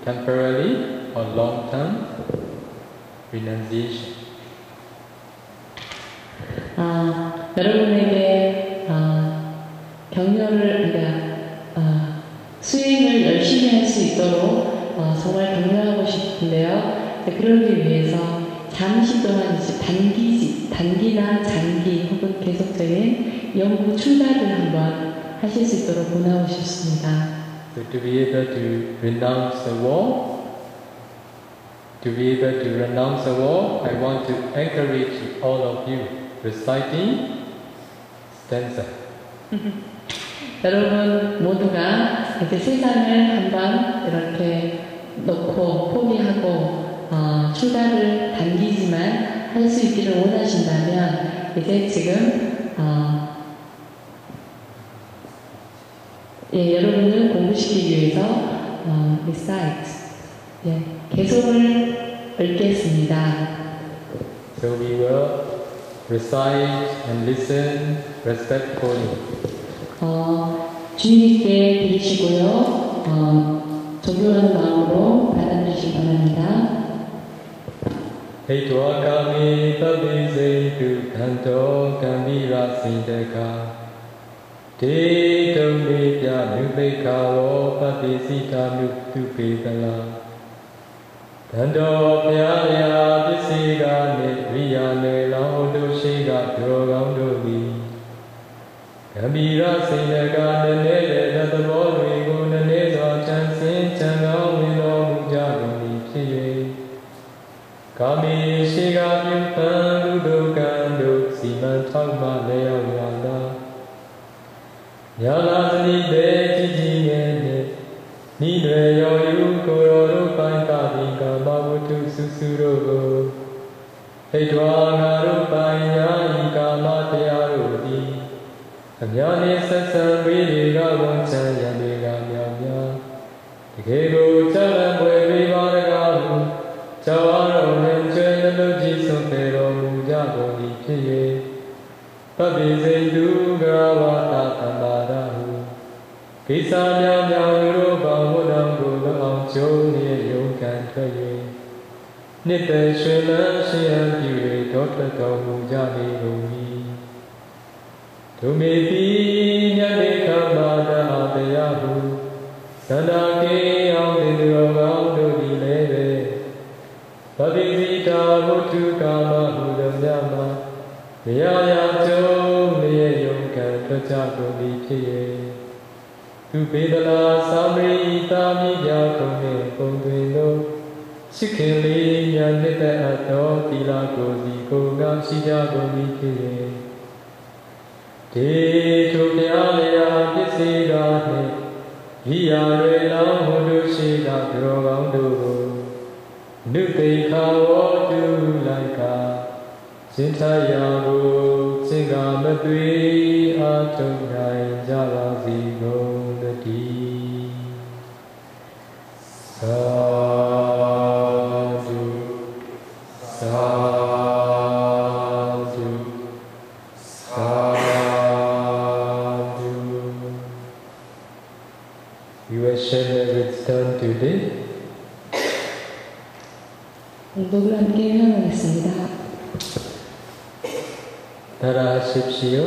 temporary or long-term renunciation. 여러분에게 격려를 수행을 열심히 할 수 있도록 정말 격려하고 싶은데요. 그러기 위해서 잠시 동안 단기나 장기 혹은 계속적인 연구 출가를 한번 하실 수 있도록 권하고 싶습니다. So to be able to renounce the war, I want to encourage all of you reciting stanza. 여러분 모두가 이렇게 세상을 한번 이렇게 놓고 포기하고 출가를 당기지만 할 수 있기를 원하신다면 이제 지금 여러분을 공부시키기 위해서 recite 개송을 읽겠습니다. So we will recite and listen respectfully. 주의 깊게 들으시고요. 존경하는 마음으로 받아들이시기 바랍니다. Heitwa kami tabisetu kanto kamira sindeka Te tongi pya nubekawo patisita nuptupetala Kanto pya ya pisiga riya nela odo shiga drogang dogi Kamira sindeka nene tatamo rigo nene so chansin changao wino mujagoni piye Kami shiga yupan udokando siman tagma leo yanda Nyala zani de jiji ngene Nidre yo yu koro ro pai kati kama wutu susuro go Heitwa nga ro pai nya kama te aro di Kamyane satsan wiri ga wanchan yame ga myamya Tige go chalan bwe vivaraga hu Chawaro nenche naloji sompero mujago ni piye Pabize du gravata tamarahu Kisa nyam nyam uroba wodam go ang cho ni yongkan twaye Nitte shwelan shiyan pyure tota to mujani rohi Tumeti nyane kamada abayahu Sandake ang dindrogam dodi leve Pavisita mutu kama hudam yama Niyaya chom niye yongkan twacha koni piye Tu pedala samri itami ya kone kondwendo Shikin li nyan nite ato tila kozi konga shija koni piye Te chokya leya pisi gane Hiya re lam hudu shida drogam dogo Nupekha wo tu laika Chính thái yago chính mật tuy a trong ngày gia la di ngôn đa đi. Sadhu, sadhu, sadhu. You will share with done today. 공복을 함께 하겠습니다. 따라 하십시오.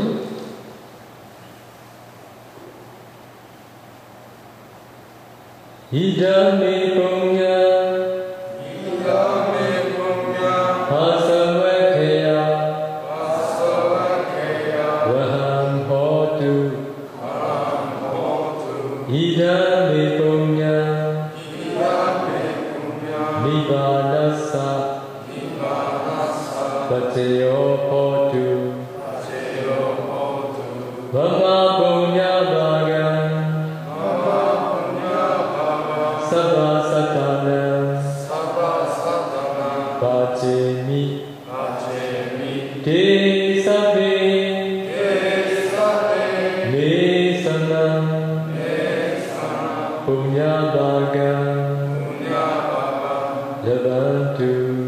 이담미 공야 하사와케야 와함 호두 이담미 공야 니바나사 바체요 호두 Vama punya bagan Sabha satana Pacemi Te sabe Nesana Punya bagan Jabantu